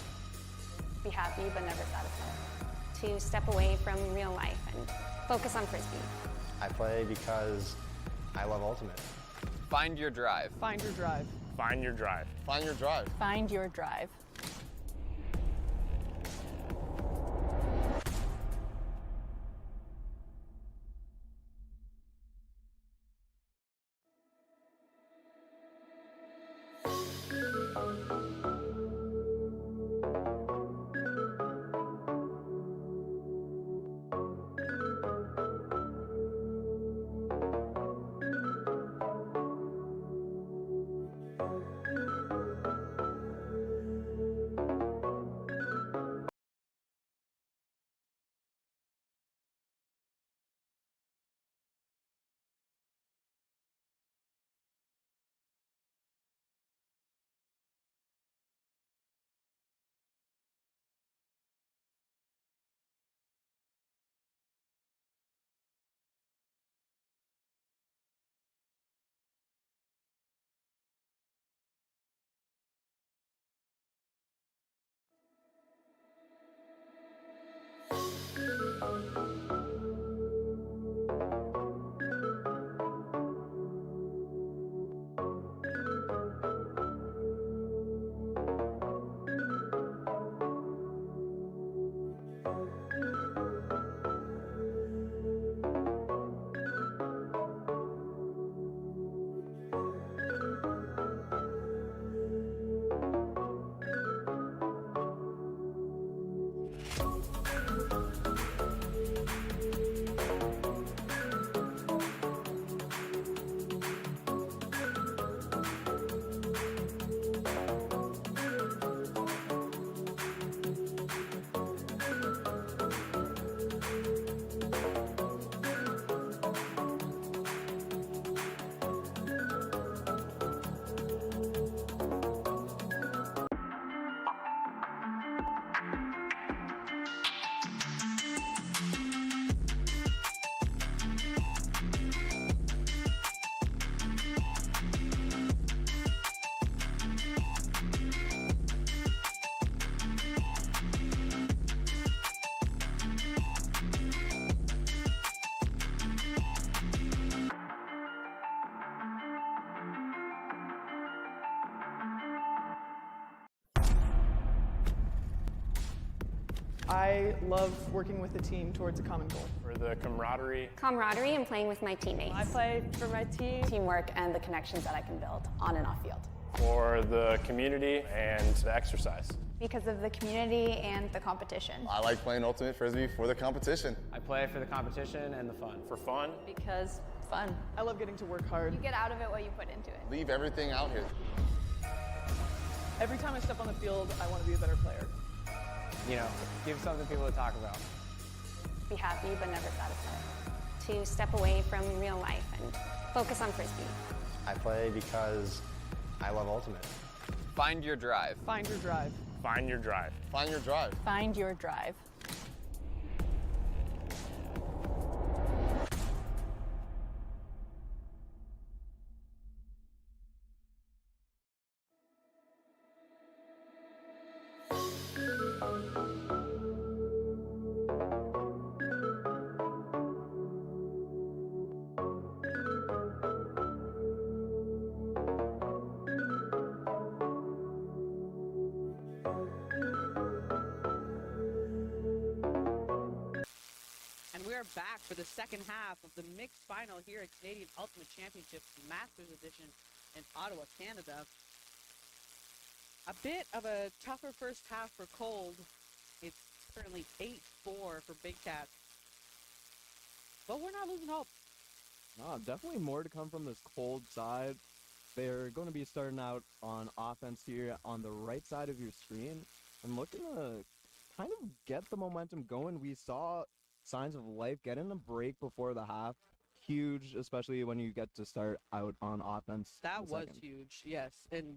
Be happy but never satisfied. To step away from real life and focus on Frisbee. I play because I love Ultimate. Find your drive. Find your drive. Find your drive. Find your drive. Find your drive. I love working with a team towards a common goal. For the camaraderie. Camaraderie and playing with my teammates. I play for my team. Teamwork and the connections that I can build on and off field. For the community and the exercise. Because of the community and the competition. I like playing Ultimate Frisbee for the competition. I play for the competition and the fun. For fun. Because fun. I love getting to work hard. You get out of it what you put into it. Leave everything out here. Every time I step on the field, I want to be a better player. You know, give something people to talk about. Be happy but never satisfied. To step away from real life and focus on Frisbee. I play because I love Ultimate. Find your drive. Find your drive. Find your drive. Find your drive. Find your drive. Back for the second half of the mixed final here at Canadian Ultimate Championships Masters Edition in Ottawa, Canada. A bit of a tougher first half for Qold. It's currently 8-4 for Big Cat. But we're not losing hope. No, definitely more to come from this Qold side. they're going to be starting out on offense here on the right side of your screen and looking to kind of get the momentum going. We saw signs of life getting a break before the half. Huge, especially when you get to start out on offense. That was huge, yes. And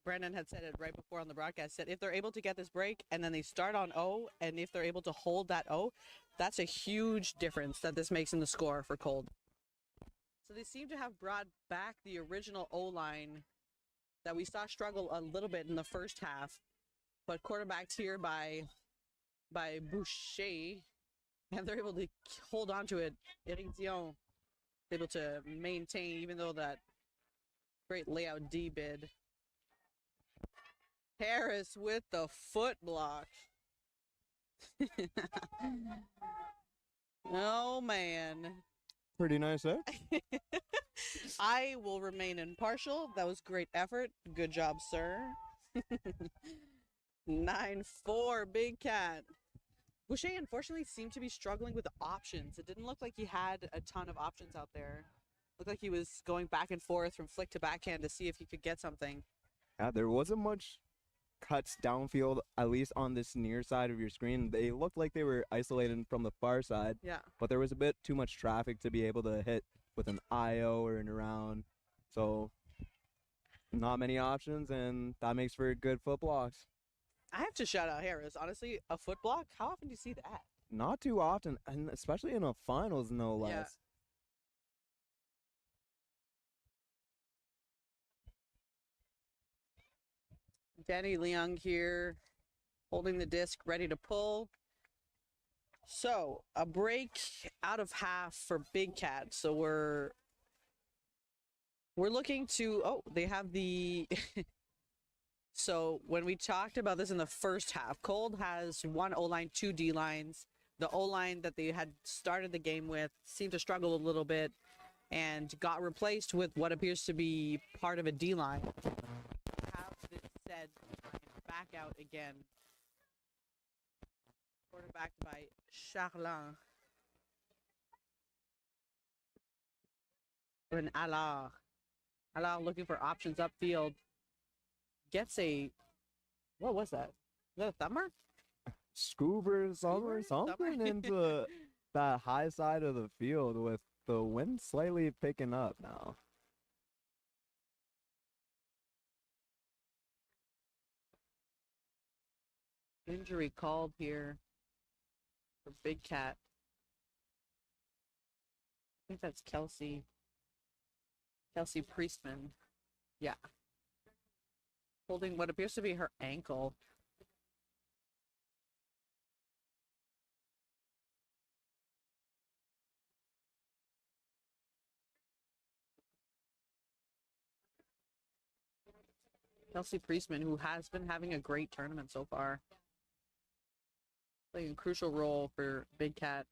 Brandon had said it right before on the broadcast, said if they're able to get this break and then they start on O, and if they're able to hold that O, that's a huge difference that this makes in the score for Qold. So they seem to have brought back the original O-line that we saw struggle a little bit in the first half, but quarterbacked here by Boucher, and they're able to hold on to it. Eric Dion able to maintain, even though that great layout D bid. Harris with the foot block. Oh, man. Pretty nice, eh? I will remain impartial. That was great effort. Good job, sir. 9-4, Big Cat. Boucher, unfortunately, seemed to be struggling with the options. It didn't look like he had a ton of options out there. Looked like he was going back and forth from flick to backhand to see if he could get something. Yeah, there wasn't much cuts downfield, at least on this near side of your screen. They looked like they were isolated from the far side. Yeah. But there was a bit too much traffic to be able to hit with an IO or an around. So not many options, and that makes for good foot blocks. I have to shout out Harris. Honestly, a foot block, how often do you see that? Not too often, and especially in a finals, no less. Yeah. Danny Leung here, holding the disc, ready to pull. So, a break out of half for Big Cat. So we're looking to, oh, they have the, so when we talked about this in the first half, Qold has one O-line, two D-lines. The O-line that they had started the game with seemed to struggle a little bit and got replaced with what appears to be part of a D-line. Have this said, back out again. Quarterbacked by Charlin. And Allard. Allard looking for options upfield. Gets a, what was that? Is that a thumber? Scuba something into that high side of the field with the wind slightly picking up now. Injury called here for Big Cat. I think that's Kelsey Priestman. Yeah. Holding what appears to be her ankle. Kelsey Priestman, who has been having a great tournament so far. Playing a crucial role for Big Cat.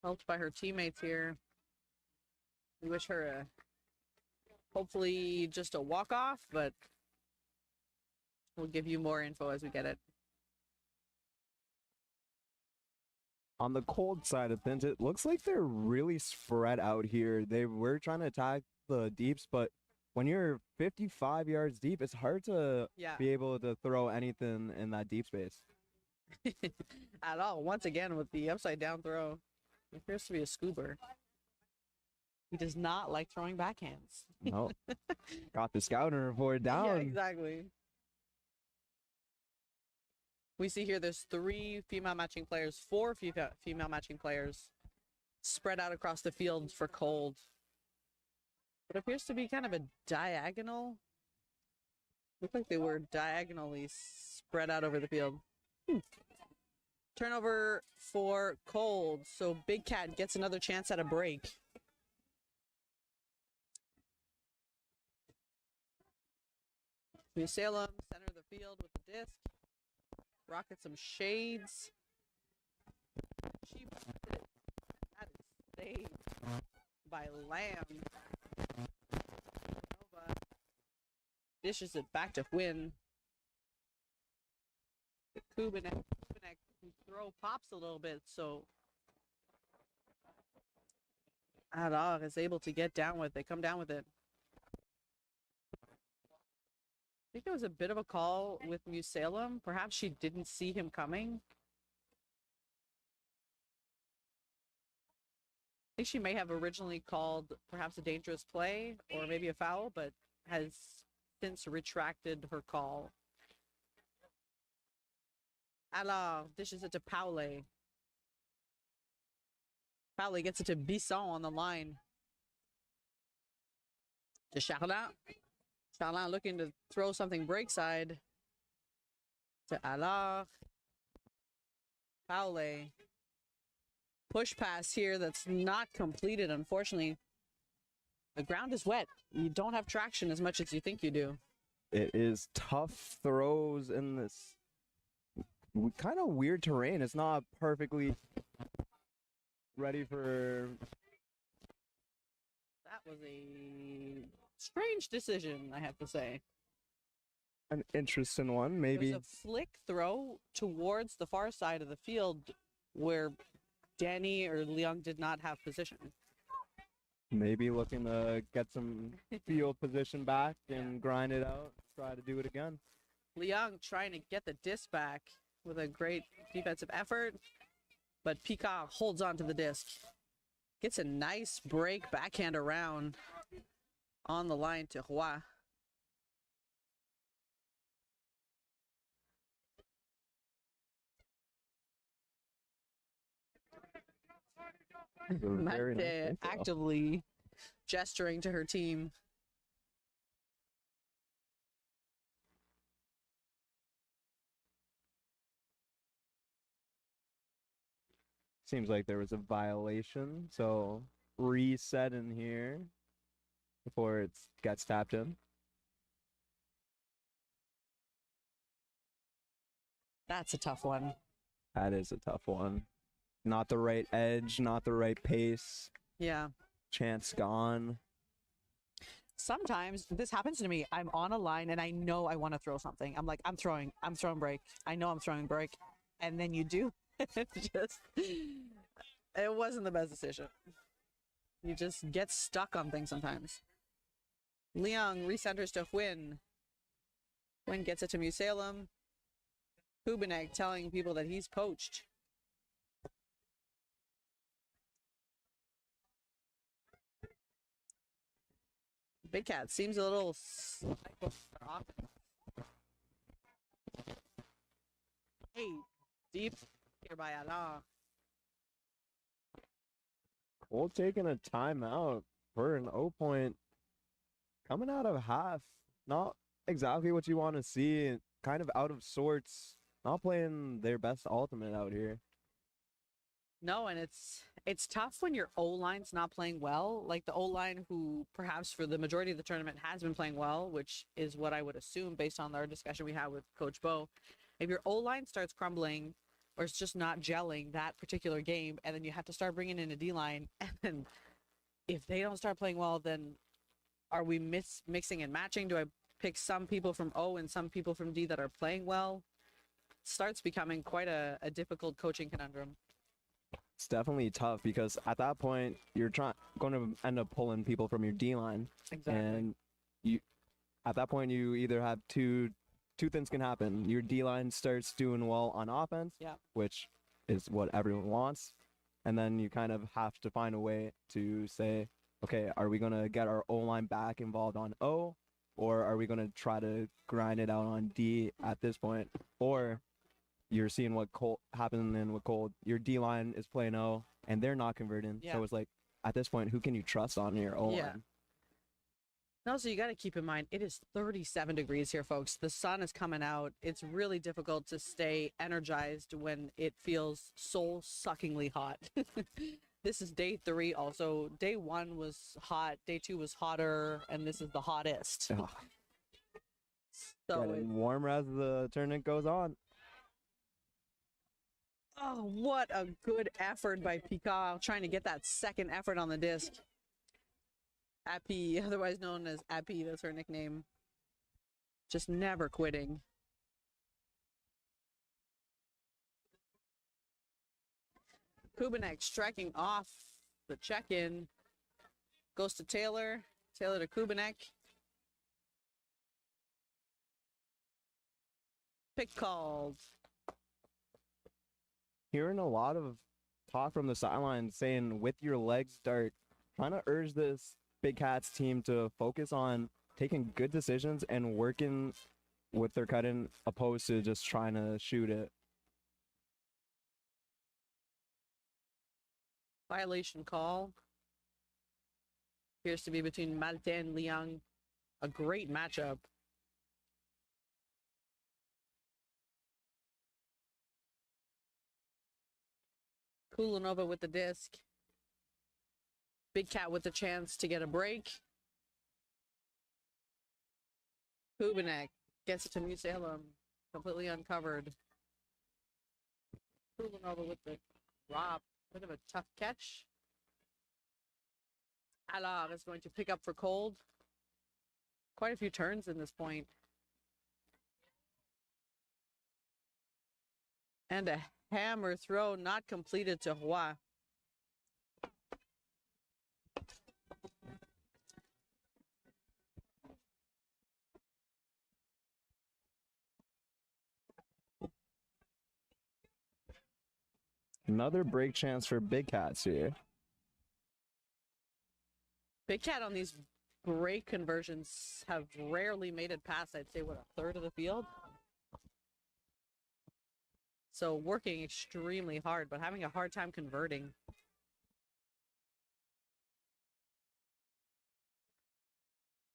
Helped by her teammates here. We wish her a, hopefully just a walk-off, but we'll give you more info as we get it. On the Qold side of things, it looks like they're really spread out here. They were trying to attack the deeps, but when you're 55 yards deep, it's hard to be able to throw anything in that deep space. At all. Once again, with the upside down throw, it appears to be a scuba. He does not like throwing backhands. No. Got the scouting report down. Yeah, exactly. We see here there's 3 female matching players, 4 female matching players spread out across the field for Qold. What appears to be kind of a diagonal. Looked like they were diagonally spread out over the field. Turnover for Qold. So Big Cat gets another chance at a break. New Salem, center of the field with the disc. Rocket some shades. She that is saved by Lamb. Nova dishes it back to Win. The Kubinek throw pops a little bit, so Adar is able to get down with it, come down with it. I think there was a bit of a call with Musalem. Perhaps she didn't see him coming. I think she may have originally called perhaps a dangerous play or maybe a foul, but has since retracted her call. Alors, dishes it to Paule. Paule gets it to Bisson on the line. To Charlin. Charlin looking to throw something break side. To Allard. Paule. Push pass here that's not completed, unfortunately. The ground is wet. You don't have traction as much as you think you do. It is tough throws in this kind of weird terrain. It's not perfectly ready for... That was a strange decision, I have to say. An interesting one, maybe. It was a flick throw towards the far side of the field where Danny or Leung did not have position. Maybe looking to get some field position back and grind it out. Try to do it again. Leung trying to get the disc back with a great defensive effort, but Picard holds on to the disc. Gets a nice break backhand around on the line to Roy. Very nice Mixte actively gesturing to her team. Seems like there was a violation, so reset in here before it gets tapped in. That's a tough one. That is a tough one. Not the right edge, not the right pace. Yeah. Chance gone. Sometimes this happens to me. I'm on a line and I know I want to throw something. I'm like, I'm throwing break. I know I'm throwing break. And then you do. It wasn't the best decision. You just get stuck on things sometimes. Leung recenters to Huynh. Huynh gets it to Musalem. Kubanek telling people that he's poached. Big Cat seems a little off. Hey, deep here by Allah. Qold taking a timeout for an 0 point coming out of half. Not exactly what you want to see. Kind of out of sorts. Not playing their best ultimate out here. No, and it's tough when your O-line's not playing well. Like the O-line who perhaps for the majority of the tournament has been playing well, which is what I would assume based on our discussion we had with Coach Bo. If your O-line starts crumbling or it's just not gelling that particular game, and then you have to start bringing in a D-line, and then if they don't start playing well, then are we mixing and matching? Do I pick some people from O and some people from D that are playing well? Starts becoming quite a difficult coaching conundrum. It's definitely tough because at that point you're going to end up pulling people from your D line, Exactly. and at that point you either have two things can happen. Your D line starts doing well on offense, Yeah. which is what everyone wants, and then you kind of have to find a way to say, okay, are we going to get our O line back involved on O, or are we going to try to grind it out on D at this point, or you're seeing what happening with Qold. Your D line is playing O, and they're not converting. Yeah. So it's like, at this point, who can you trust on your O line? Yeah. And also, you got to keep in mind, it is 37 degrees here, folks. The sun is coming out. It's really difficult to stay energized when it feels soul-suckingly hot. This is day 3. Also, day 1 was hot. Day 2 was hotter, and this is the hottest. Ugh. So Getting warmer as the tournament goes on. oh, what a good effort by Picard, trying to get that second effort on the disc. Appy, otherwise known as Appy, that's her nickname. Just never quitting. Kubanek striking off the check-in. goes to Taylor. Taylor to Kubanek. Pick called. Hearing a lot of talk from the sideline saying with your legs start, trying to urge this Big Cats team to focus on taking good decisions and working with their cutting opposed to just trying to shoot it. Violation call. Appears to be between Malte and Liang. A great matchup. Kulanova with the disc. Big Cat with the chance to get a break. Kubanek gets it to Musalem. Completely uncovered. Kulanova with the drop. Bit of a tough catch. Allard is going to pick up for Qold. Quite a few turns in this point. And a hammer throw not completed to Roy. Another break chance for Big Cats here. Big Cat on these break conversions have rarely made it past, I'd say, what, a third of the field? So working extremely hard, but having a hard time converting.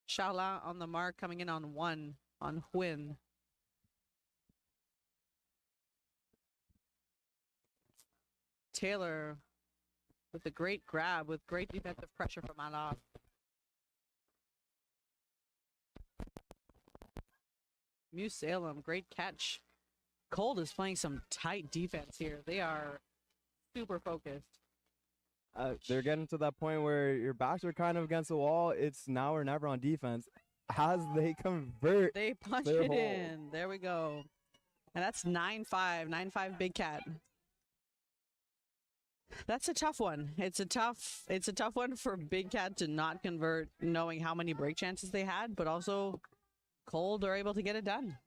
Charlat on the mark, coming in on 1 on Huyn. Taylor with a great grab, with great defensive pressure from Allard. Musalem, great catch. Qold is playing some tight defense here. They are super focused. They're getting to that point where your backs are kind of against the wall. It's now or never on defense. As they convert, They punch their it hole. in. There we go. And that's 9-5. 9-5 Big Cat. That's a tough one. It's a tough one for Big Cat to not convert, knowing how many break chances they had, but also Qold are able to get it done.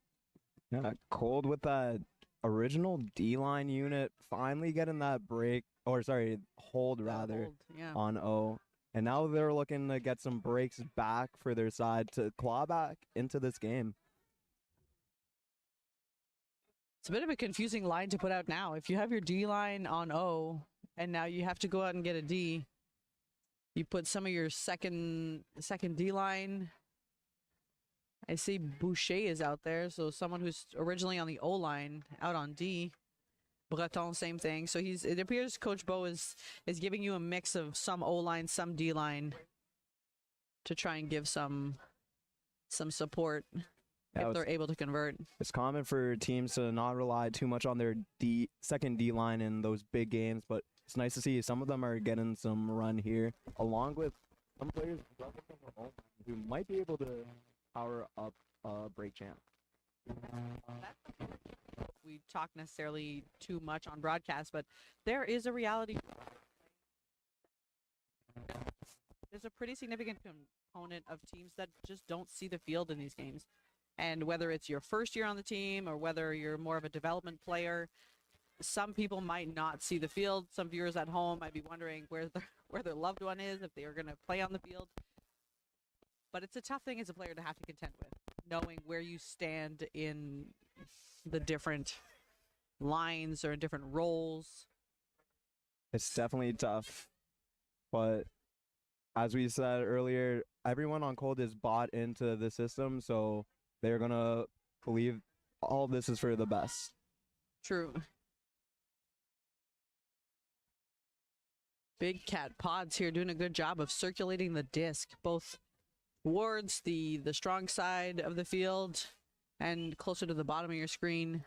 Yeah, Qold with that original D-line unit finally getting that break, or sorry, hold rather, Hold, yeah. on O. And now they're looking to get some breaks back for their side to claw back into this game. It's a bit of a confusing line to put out now. If you have your D line on O, and now you have to go out and get a D, you put some of your second D line. I see Boucher is out there, so someone who's originally on the O line out on D. Breton, same thing. So it appears Coach Bo is giving you a mix of some O line, some D line, to try and give some support if they're able to convert. It's common for teams to not rely too much on their second D line in those big games, but it's nice to see some of them are getting some run here, along with some players who might be able to power up a break champ. We talk necessarily too much on broadcast, but there is a reality. There's a pretty significant component of teams that just don't see the field in these games. And whether it's your first year on the team or whether you're more of a development player, some people might not see the field. Some viewers at home might be wondering where their loved one is, if they are going to play on the field. But it's a tough thing as a player to have to contend with, knowing where you stand in the different lines or different roles. It's definitely tough, but as we said earlier, everyone on Qold is bought into the system, so they're gonna believe all this is for the best. True. Big Cat Pods here doing a good job of circulating the disc, both towards the strong side of the field and closer to the bottom of your screen.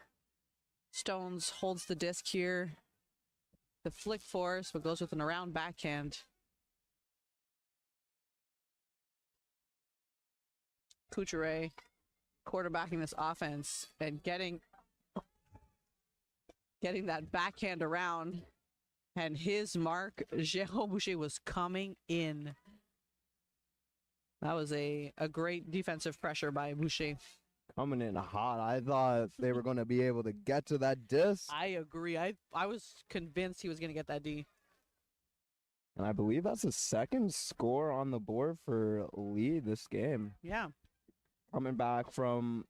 Stones holds the disc here. The flick force, but goes with an around backhand. Couturier quarterbacking this offense and getting that backhand around, and his mark, Jérôme Boucher, was coming in. That was a great defensive pressure by Boucher. Coming in hot. I thought they were going to be able to get to that disc. I agree. I was convinced he was going to get that D. And I believe that's the second score on the board for Lee this game. Yeah. Coming back from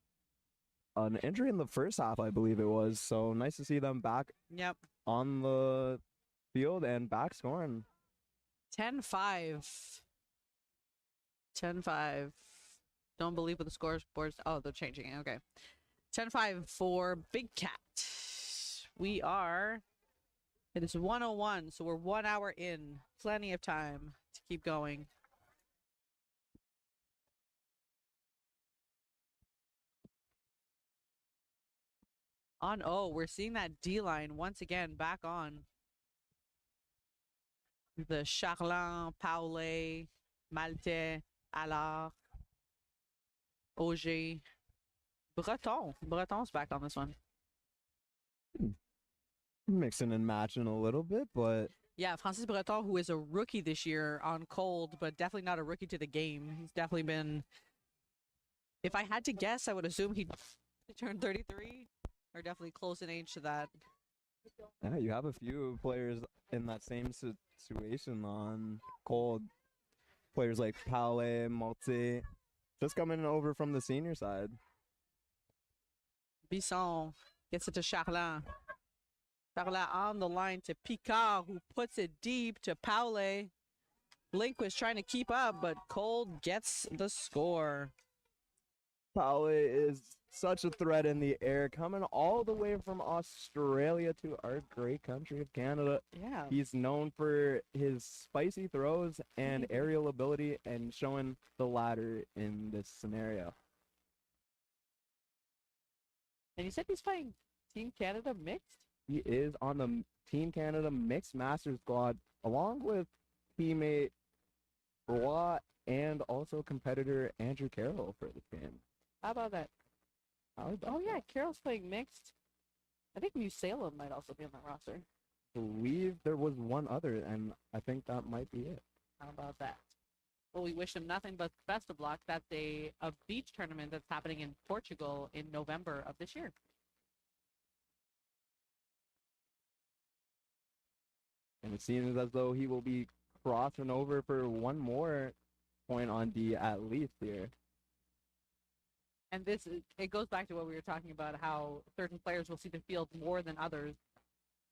an injury in the first half, I believe it was. So nice to see them back Yep. on the field and back scoring. 10-5. 10-5. Don't believe what the scores boards. Oh, they're changing it. Okay. 10-5 for Big Cat. It is 1:01, so we're 1 hour in. Plenty of time to keep going. On O, we're seeing that D line once again back on. The Charlin, Paulet, Malte, Allard, Auger, Breton. Breton's back on this one. Mixing and matching a little bit, but Yeah, Francis Breton, who is a rookie this year on Qold, but definitely not a rookie to the game. He's definitely been, if I had to guess, I would assume he turned 33, or definitely close in age to that. yeah, you have a few players in that same situation on Qold. Players like Paulet, Malte, just coming over from the senior side. Bisson gets it to Charlin. Charlin on the line to Picard, who puts it deep to Paulet. Link was trying to keep up, but Qold gets the score. Paulet is such a threat in the air, coming all the way from Australia to our great country of Canada. Yeah. He's known for his spicy throws and aerial ability, and showing the latter in this scenario. And you said he's playing Team Canada mixed? He is on the Team Canada Mixed Masters squad, along with teammate Roy and also competitor Andrew Carroll for the game. How about that? Oh yeah, Carroll's playing mixed. I think New Salem might also be on that roster. I believe there was one other, and I think that might be it. How about that? Well, we wish him nothing but best of luck. That's a beach tournament that's happening in Portugal in November of this year. And it seems as though he will be crossing over for one more point on D at least here. And it goes back to what we were talking about, how certain players will see the field more than others.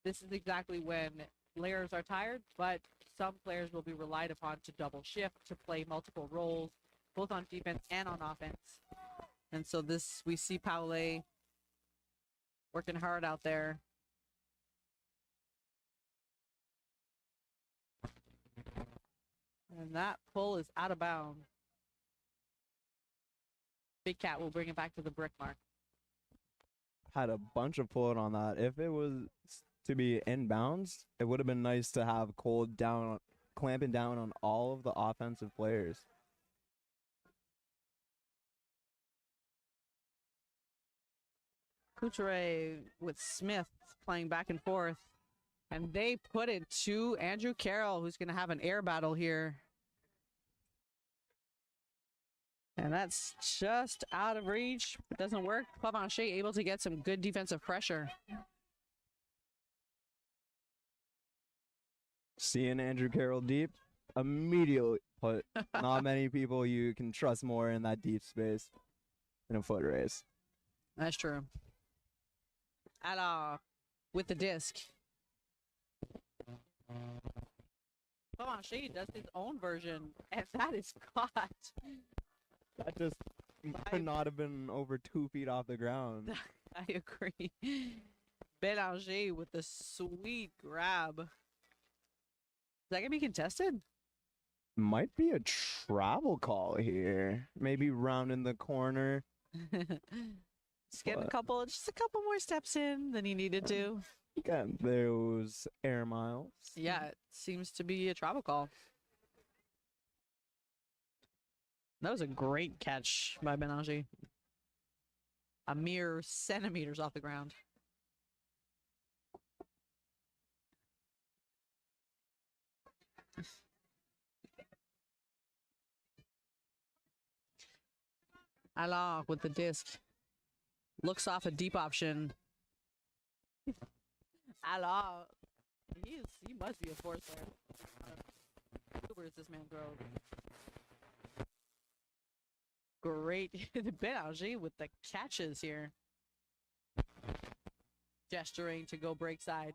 This is exactly when players are tired, but some players will be relied upon to double shift, to play multiple roles, both on defense and on offense. And so we see Paulet working hard out there. And that pull is out of bounds. Big Cat will bring it back to the brick mark. Had a bunch of pulling on that. If it was to be inbounds, it would have been nice to have Qold clamping down on all of the offensive players. Couture with Smith playing back and forth. And they put it to Andrew Carroll, who's going to have an air battle here. And that's just out of reach. It doesn't work. Pavanche able to get some good defensive pressure. Seeing Andrew Carroll deep, immediately put not many people you can trust more in that deep space in a foot race. That's true. Alors, with the disc. Pavanche does his own version, and that is caught. That just could not have been over 2 feet off the ground. I agree. Bélanger with the sweet grab. Is that going to be contested? Might be a travel call here. Maybe rounding the corner. Just getting just a couple more steps in than he needed to. Got those air miles. Yeah, it seems to be a travel call. That was a great catch by Bélanger. A mere centimeters off the ground. Alors with the disc. Looks off a deep option. Alors. He must be a force there. Where is this man grow? Great. Bélanger with the catches here. Gesturing to go break side.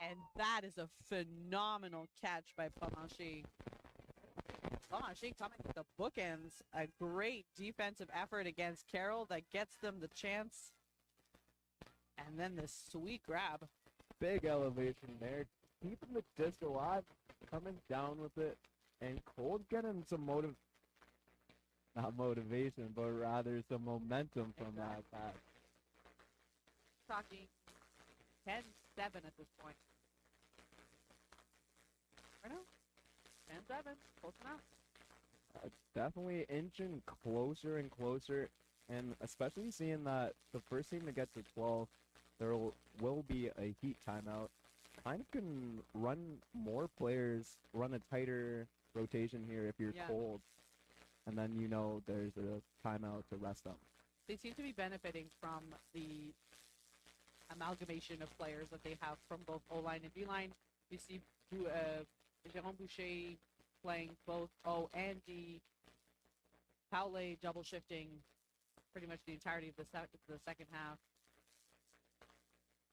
And that is a phenomenal catch by Bélanger. Bélanger coming with the bookends. A great defensive effort against Carroll that gets them the chance. And then this sweet grab. Big elevation there. Keeping the disc alive, coming down with it. And Qold getting some not motivation, but rather some momentum from that pass. Talking 10-7 at this point. Right now? 10-7. Close enough. Definitely inching closer and closer. And especially seeing that the first team to get to 12, there will be a heat timeout. Kind of can run more players, run a tighter rotation here if you're Qold. And then you know there's a timeout to rest them. They seem to be benefiting from the amalgamation of players that they have from both O-line and D-line. You see Jérôme Boucher playing both O and D. Paule double shifting pretty much the entirety of the second half.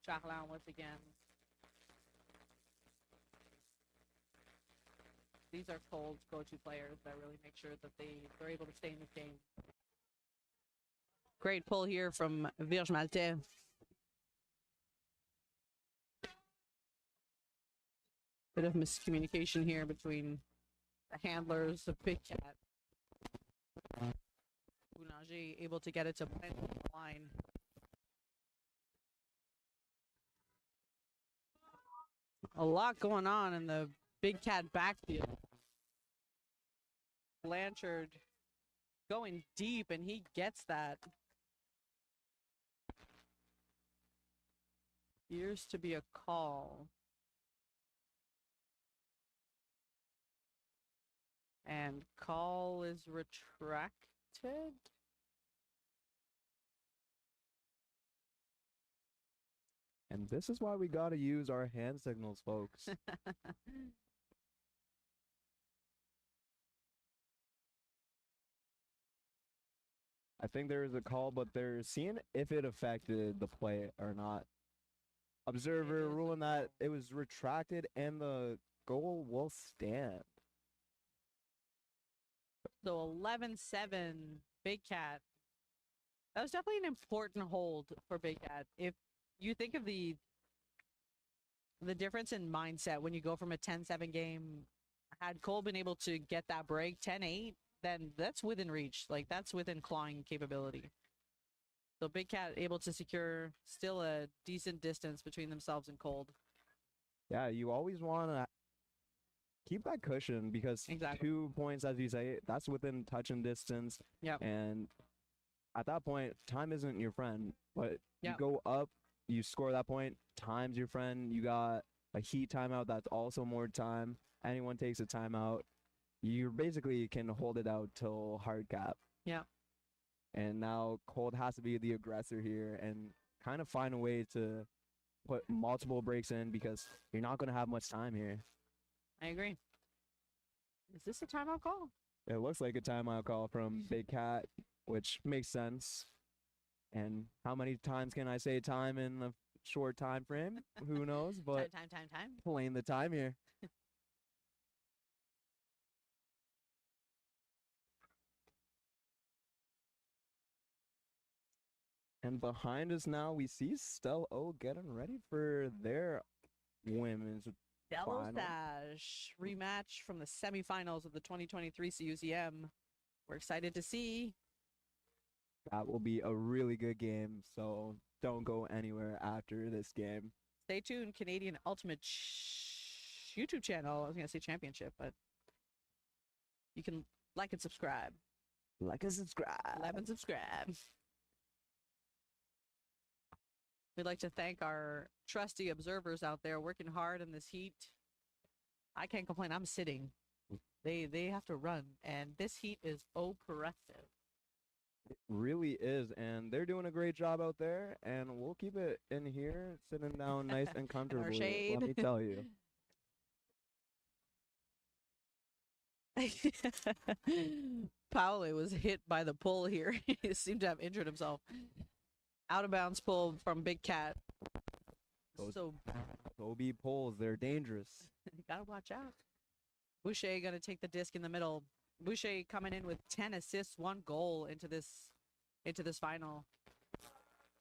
Charlin once again. These are Qold's go-to players that really make sure that they're able to stay in this game. Great pull here from Virge Maltais. Bit of miscommunication here between the handlers of Big Cat. Boulanger able to get it to Plant line. A lot going on in the Big Cat backfield. Blanchard going deep, and he gets that. Appears to be a call. And call is retracted. And this is why we gotta use our hand signals, folks. I think there is a call, but they're seeing if it affected the play or not. Observer ruling that it was retracted and the goal will stand. So 11-7, Big Cat. That was definitely an important hold for Big Cat. If you think of the difference in mindset when you go from a 10-7 game, had Qold been able to get that break 10-8, then that's within reach. Like, that's within clawing capability. So Big Cat able to secure still a decent distance between themselves and Qold. Yeah, you always want to keep that cushion because 2 points, as you say, that's within touch and distance. Yep. And at that point, time isn't your friend. But you go up, you score that point, time's your friend. You got a heat timeout that's also more time. Anyone takes a timeout, you basically can hold it out till hard cap. Yeah. And now Qold has to be the aggressor here and kind of find a way to put multiple breaks in because you're not going to have much time here. I agree. Is this a timeout call? It looks like a timeout call from Big Cat, which makes sense. And how many times can I say time in a short time frame? Who knows? But time. playing the time here. And behind us now, we see Stell O getting ready for their women's final. Delostage rematch from the semifinals of the 2023 CUCM. We're excited to see. That will be a really good game, so don't go anywhere after this game. Stay tuned, Canadian Ultimate YouTube channel. I was going to say championship, but you can like and subscribe. Like and subscribe. Like and subscribe. We'd like to thank our trusty observers out there working hard in this heat. I can't complain. I'm sitting. They have to run, and this heat is oppressive. It really is, and they're doing a great job out there, and we'll keep it in here, sitting down nice and comfortably. shade. Let me tell you. Paolo was hit by the pull here. He seemed to have injured himself. Out of bounds pull from Big Cat. Those So OB pulls, they're dangerous. you gotta watch out. Boucher gonna take the disc in the middle. Boucher coming in with 10 assists, 1 goal into this final.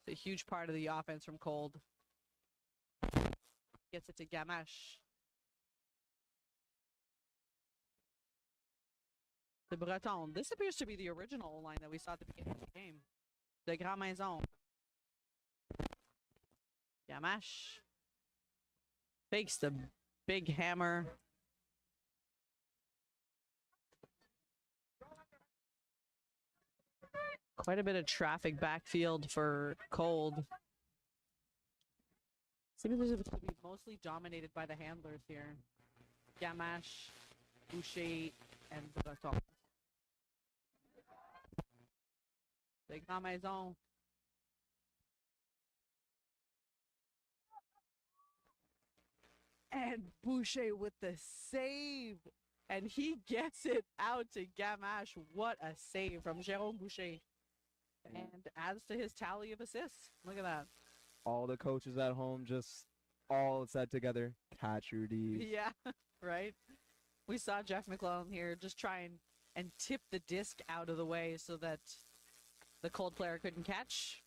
It's a huge part of the offense from Qold. Gets it to Gamache. The Breton. This appears to be the original line that we saw at the beginning of the game. The Grand Maison. Gamache. Fakes the big hammer. Quite a bit of traffic backfield for Qold. Seems as if it's going to be mostly dominated by the handlers here. Gamache, Boucher, and Breton. The Grand Maison. And Boucher with the save. And he gets it out to Gamache. What a save from Jérôme Boucher. And adds to his tally of assists. Look at that. All the coaches at home just all said together, catch your D's. Yeah, right? We saw Jeff McClellan here just try and tip the disc out of the way so that the Qold player couldn't catch.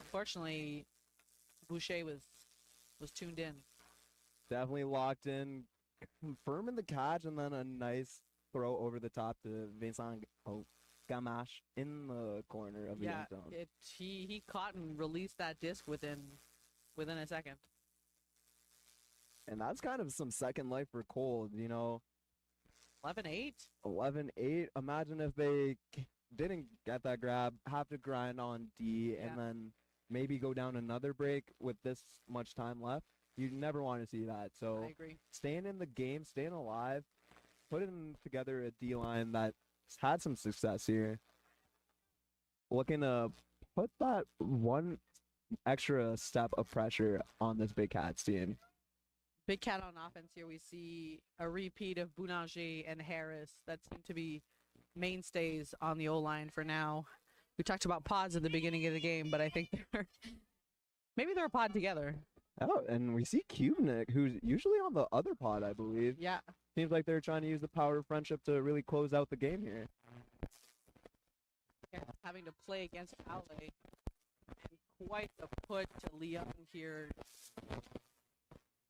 Unfortunately, Boucher was tuned in. Definitely locked in, confirming the catch, and then a nice throw over the top to Vincent Gamache in the corner of the end zone. He caught and released that disc within a second. And that's kind of some second life for Qold, you know. 11-8. 11-8. Imagine if they didn't get that grab, have to grind on D, and then maybe go down another break with this much time left. You never want to see that. So I agree. Staying in the game, staying alive, putting together a D line that's had some success here. Looking to put that one extra step of pressure on this Big Cats team. Big Cat on offense here. We see a repeat of Boulanger and Harris that seem to be mainstays on the O-line for now. We talked about pods at the beginning of the game, but I think maybe they're a pod together. Oh, and we see Kubnik, who's usually on the other pod, I believe. Yeah. Seems like they're trying to use the power of friendship to really close out the game here. Having to play against Ale. And quite the put to Leon here.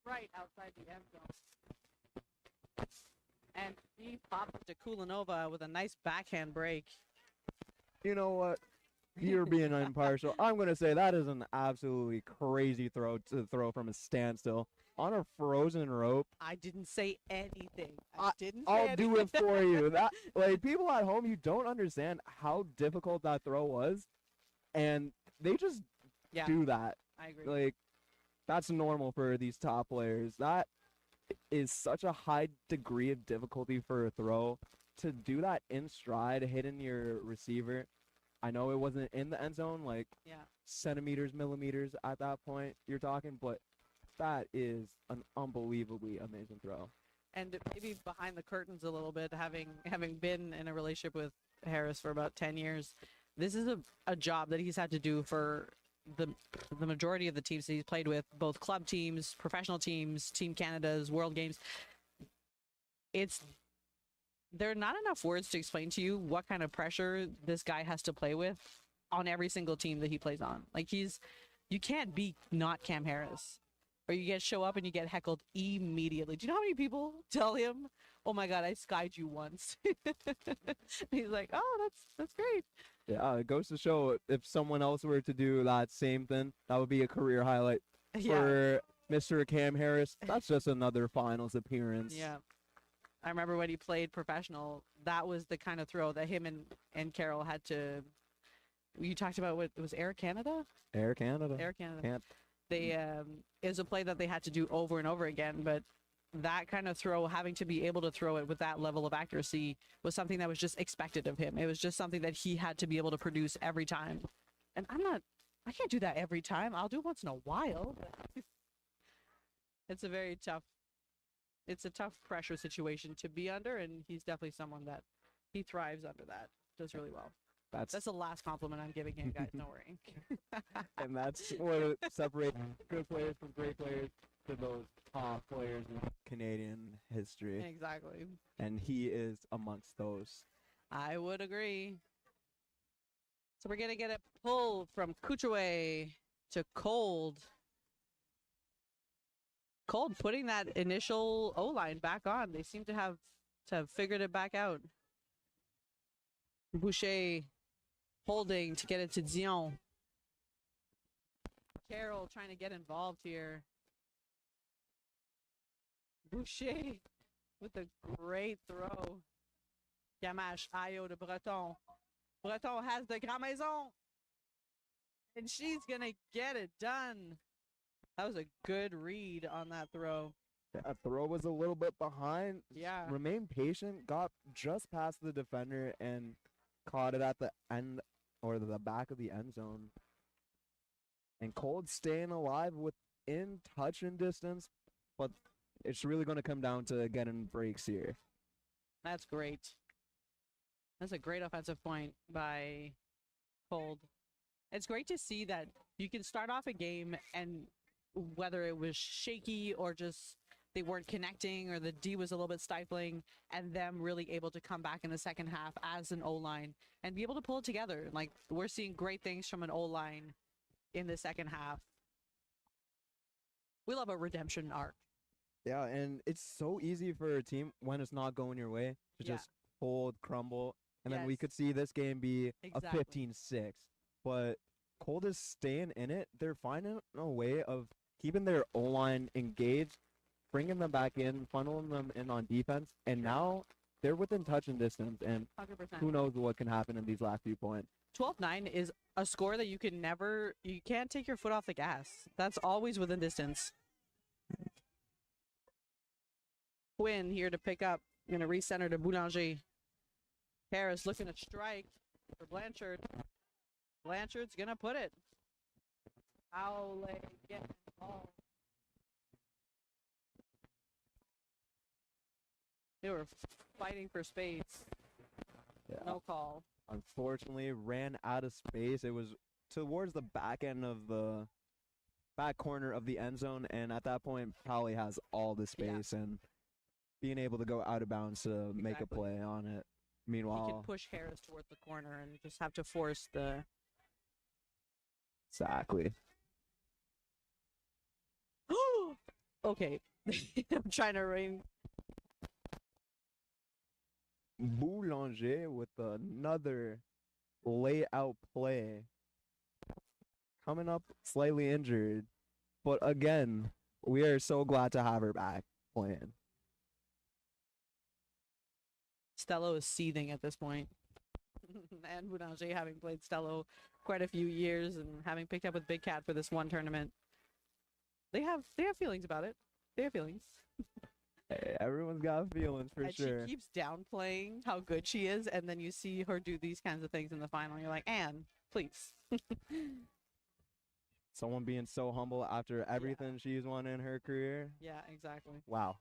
Right outside the end zone. And he popped to Kulanova with a nice backhand break. You know what? You're being impartial. I'm going to say that is an absolutely crazy throw to throw from a standstill on a frozen rope. I didn't say anything. I'll do it for you. That, like, people at home, you don't understand how difficult that throw was, and they just do that. I agree. Like, that's normal for these top players. That is such a high degree of difficulty for a throw. To do that in stride, hitting your receiver. I know it wasn't in the end zone, like centimeters, millimeters at that point you're talking, but that is an unbelievably amazing throw. And maybe behind the curtains a little bit, having been in a relationship with Harris for about 10 years, this is a job that he's had to do for the majority of the teams that he's played with, both club teams, professional teams, Team Canada's, World Games. There are not enough words to explain to you what kind of pressure this guy has to play with on every single team that he plays on. Like, you can't be not Cam Harris, or you show up and you get heckled immediately. Do you know how many people tell him, "Oh my God, I skied you once"? He's like, "Oh, that's great." Yeah, it goes to show if someone else were to do that same thing, that would be a career highlight for Mr. Cam Harris. That's just another finals appearance. Yeah. I remember when he played professional, that was the kind of throw that him and Carroll had to. You talked about what it was, Air Canada? Air Canada. Air Canada. It was a play that they had to do over and over again, but that kind of throw, having to be able to throw it with that level of accuracy was something that was just expected of him. It was just something that he had to be able to produce every time. And I can't do that every time. I'll do it once in a while. But it's a tough pressure situation to be under, and he's definitely someone that he thrives under that. Does really well. That's the last compliment I'm giving him, guys. Don't worry. And that's what separates good players from great players to those top players in Canadian history. Exactly. And he is amongst those. I would agree. So we're going to get a pull from Kucheway to Qold. Qold putting that initial O-line back on. They seem to have figured it back out. Boucher holding to get it to Dion. Carroll trying to get involved here. Boucher with a great throw. Gamache, Ayo to Breton. Breton has the Grand Maison. And she's going to get it done. That was a good read on that throw. That throw was a little bit behind. Yeah. Remained patient, got just past the defender, and caught it at the end or the back of the end zone. And Qold staying alive within touch and distance, but it's really going to come down to getting breaks here. That's great. That's a great offensive point by Qold. It's great to see that you can start off a game, and whether it was shaky or just they weren't connecting or the D was a little bit stifling, and them really able to come back in the second half as an O-line and be able to pull it together. Like, we're seeing great things from an O-line in the second half. We love a redemption arc. Yeah, and it's so easy for a team when it's not going your way to just fold, crumble, and then we could see this game be a 15-6. But Qold is staying in it. They're finding a way of keeping their O-line engaged, bringing them back in, funneling them in on defense, and now they're within touch and distance, and 100%. Who knows what can happen in these last few points. 12-9 is a score that you can't take your foot off the gas. That's always within distance. Quinn here to pick up. Going to recenter to Boulanger. Harris looking to strike for Blanchard. Blanchard's going to put it. Howley getting involved. They were fighting for space. Yeah. No call. Unfortunately, ran out of space. It was towards the back end of the back corner of the end zone, and at that point, Powley has all the space and being able to go out of bounds to make a play on it. Meanwhile, he can push Harris towards the corner and just have to force the. Exactly. Okay. I'm trying to ring. Boulanger with another layout play. Coming up slightly injured. But again, we are so glad to have her back playing. Stello is seething at this point. And Boulanger having played Stello quite a few years and having picked up with Big Cat for this one tournament. They have feelings about it. They have feelings. Hey, everyone's got feelings for sure. She keeps downplaying how good she is, and then you see her do these kinds of things in the final. You're like, Anne, please. Someone being so humble after everything she's won in her career. Yeah, exactly. Wow.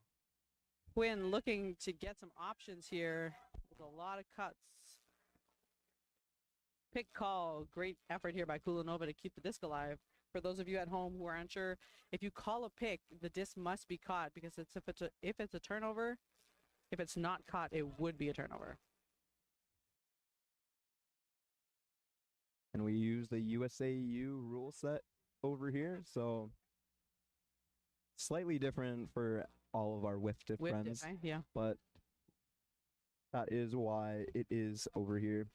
Quinn looking to get some options here with a lot of cuts. Pick call. Great effort here by Kulanova to keep the disc alive. For those of you at home who are unsure, if you call a pick, the disc must be caught because if it's a turnover, if it's not caught, it would be a turnover. And we use the USAU rule set over here, so slightly different for all of our WIFT friends. Yeah. But that is why it is over here.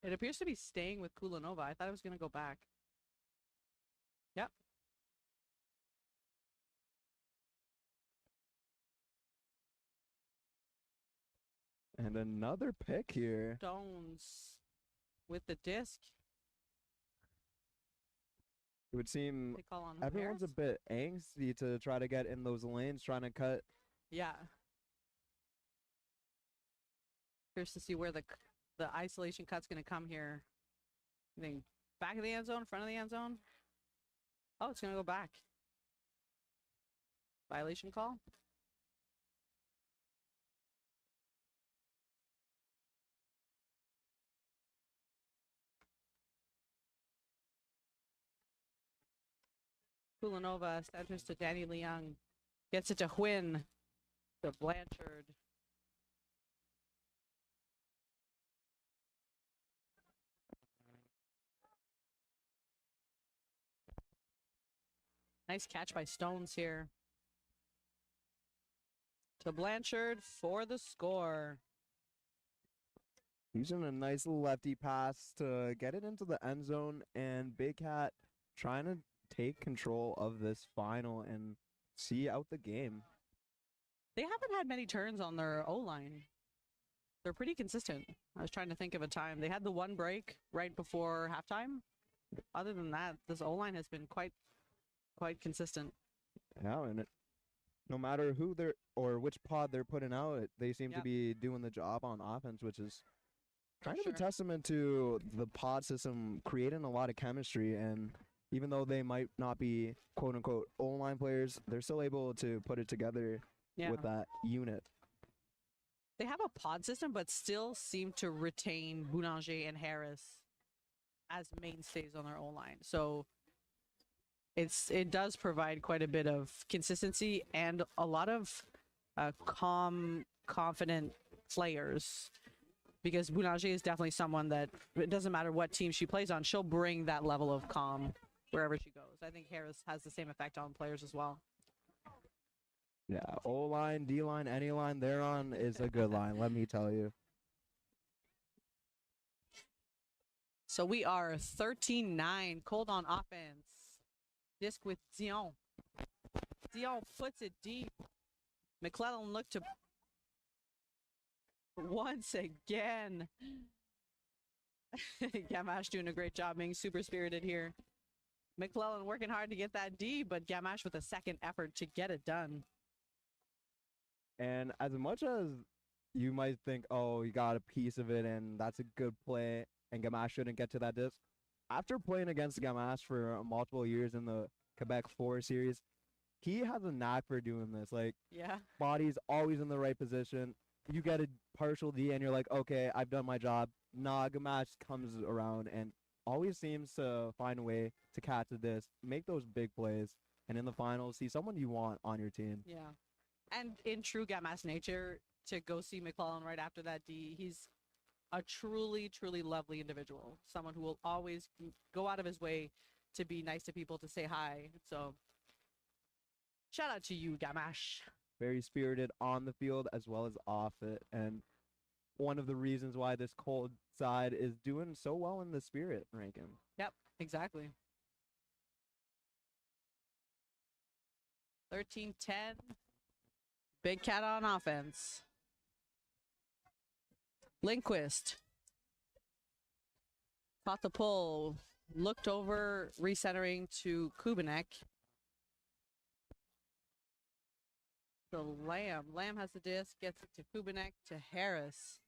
It appears to be staying with Kulanova. I thought it was going to go back. Yep. And another pick here. Stones with the disc. It would seem They call on everyone's a Harris? bit angsty to try to get in those lanes, trying to cut. Yeah. Curious to see where the isolation cut's going to come here. You think back of the end zone, front of the end zone? Oh, it's going to go back. Violation call? Kulanova centers to Danny Leung. Gets it to Huynh. To Blanchard. Nice catch by Stones here. To Blanchard for the score. Using a nice lefty pass to get it into the end zone, and Big Cat trying to take control of this final and see out the game. They haven't had many turns on their O-line. They're pretty consistent. I was trying to think of a time. They had the one break right before halftime. Other than that, this O-line has been quite consistent. Yeah, and no matter who they're or which pod they're putting out, they seem to be doing the job on offense, which is kind of a testament to the pod system creating a lot of chemistry. And even though they might not be quote unquote O-line players, they're still able to put it together with that unit. They have a pod system, but still seem to retain Boulanger and Harris as mainstays on their O-line. So it does provide quite a bit of consistency and a lot of calm, confident players. Because Boulanger is definitely someone that it doesn't matter what team she plays on, she'll bring that level of calm wherever she goes. I think Harris has the same effect on players as well. Yeah, O-line, D-line, any line they're on is a good line, let me tell you. So we are 13-9, Qold on offense. Disc with Dion. Dion puts it deep. McClellan looked to once again. Gamache doing a great job being super spirited here. McClellan working hard to get that D, but Gamache with a second effort to get it done. And as much as you might think, oh, you got a piece of it and that's a good play and Gamache shouldn't get to that disc, after playing against Gamache for multiple years in the Quebec 4 series, he has a knack for doing this. Like, body's always in the right position. You get a partial D and you're like, okay, I've done my job. Nah, Gamache comes around and always seems to find a way to catch the disc, make those big plays, and in the finals, see someone you want on your team. Yeah. And in true Gamache nature, to go see McClellan right after that D, he's a truly, truly lovely individual. Someone who will always go out of his way to be nice to people, to say hi. So, shout out to you, Gamache. Very spirited on the field as well as off it. And one of the reasons why this Qold side is doing so well in the spirit ranking. Yep, exactly. 13-10. Big Cat on offense. Lindquist. Caught the pull. Looked over, recentering to Kubanek. The Lamb. Lamb has the disc, gets it to Kubanek, to Harris.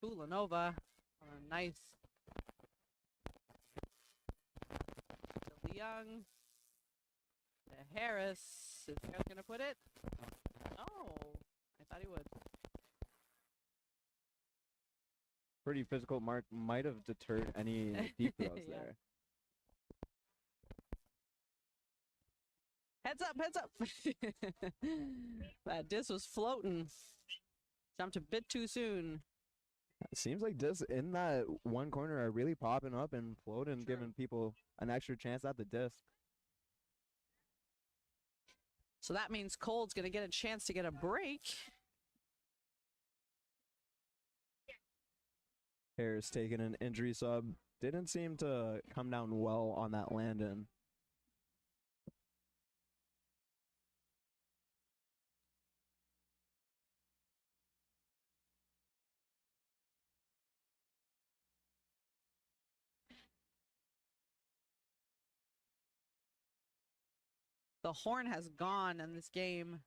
Kulanova on a nice. To Leung. To Harris. Is Harris going to put it? Oh, I thought he would. Pretty physical mark, might have deterred any deep throws there. Heads up, heads up. That disc was floating. Jumped a bit too soon. It seems like discs in that one corner are really popping up and floating, giving people an extra chance at the disc. So that means Qold's going to get a chance to get a break. Harris taking an injury sub. Didn't seem to come down well on that land-in. The horn has gone in this game,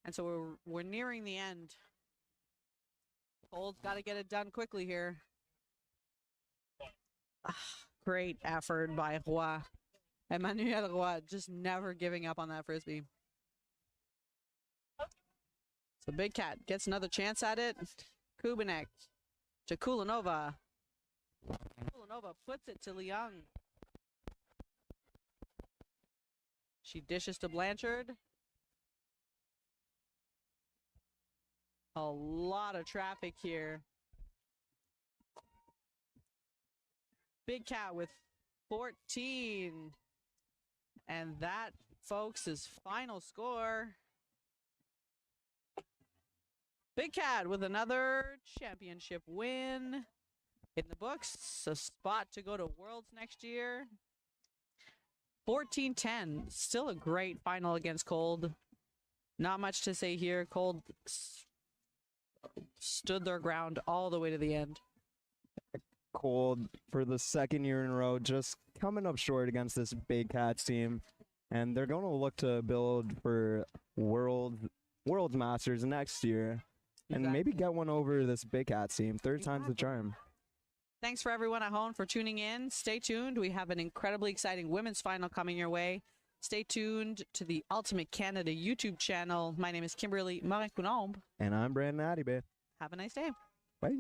and so we're nearing the end. Qold's got to get it done quickly here. Great effort by Roy. Emmanuel Roy just never giving up on that frisbee. So Big Cat gets another chance at it. Kubanek to Kulanova. Kulanova puts it to Liang. She dishes to Blanchard. A lot of traffic here. Big Cat with 14. And that, folks, is final score. Big Cat with another championship win in the books. A spot to go to Worlds next year. 14-10. Still a great final against Qold. Not much to say here. Qold stood their ground all the way to the end. Qold, for the second year in a row, just coming up short against this Big Cats team. And they're going to look to build for World Masters next year. And maybe get one over this Big Cats team. Third time's the charm. Thanks for everyone at home for tuning in. Stay tuned. We have an incredibly exciting women's final coming your way. Stay tuned to the Ultimate Canada YouTube channel. My name is Kimberly Morin-Coulombe. And I'm Brandon Adibay. Have a nice day. Bye.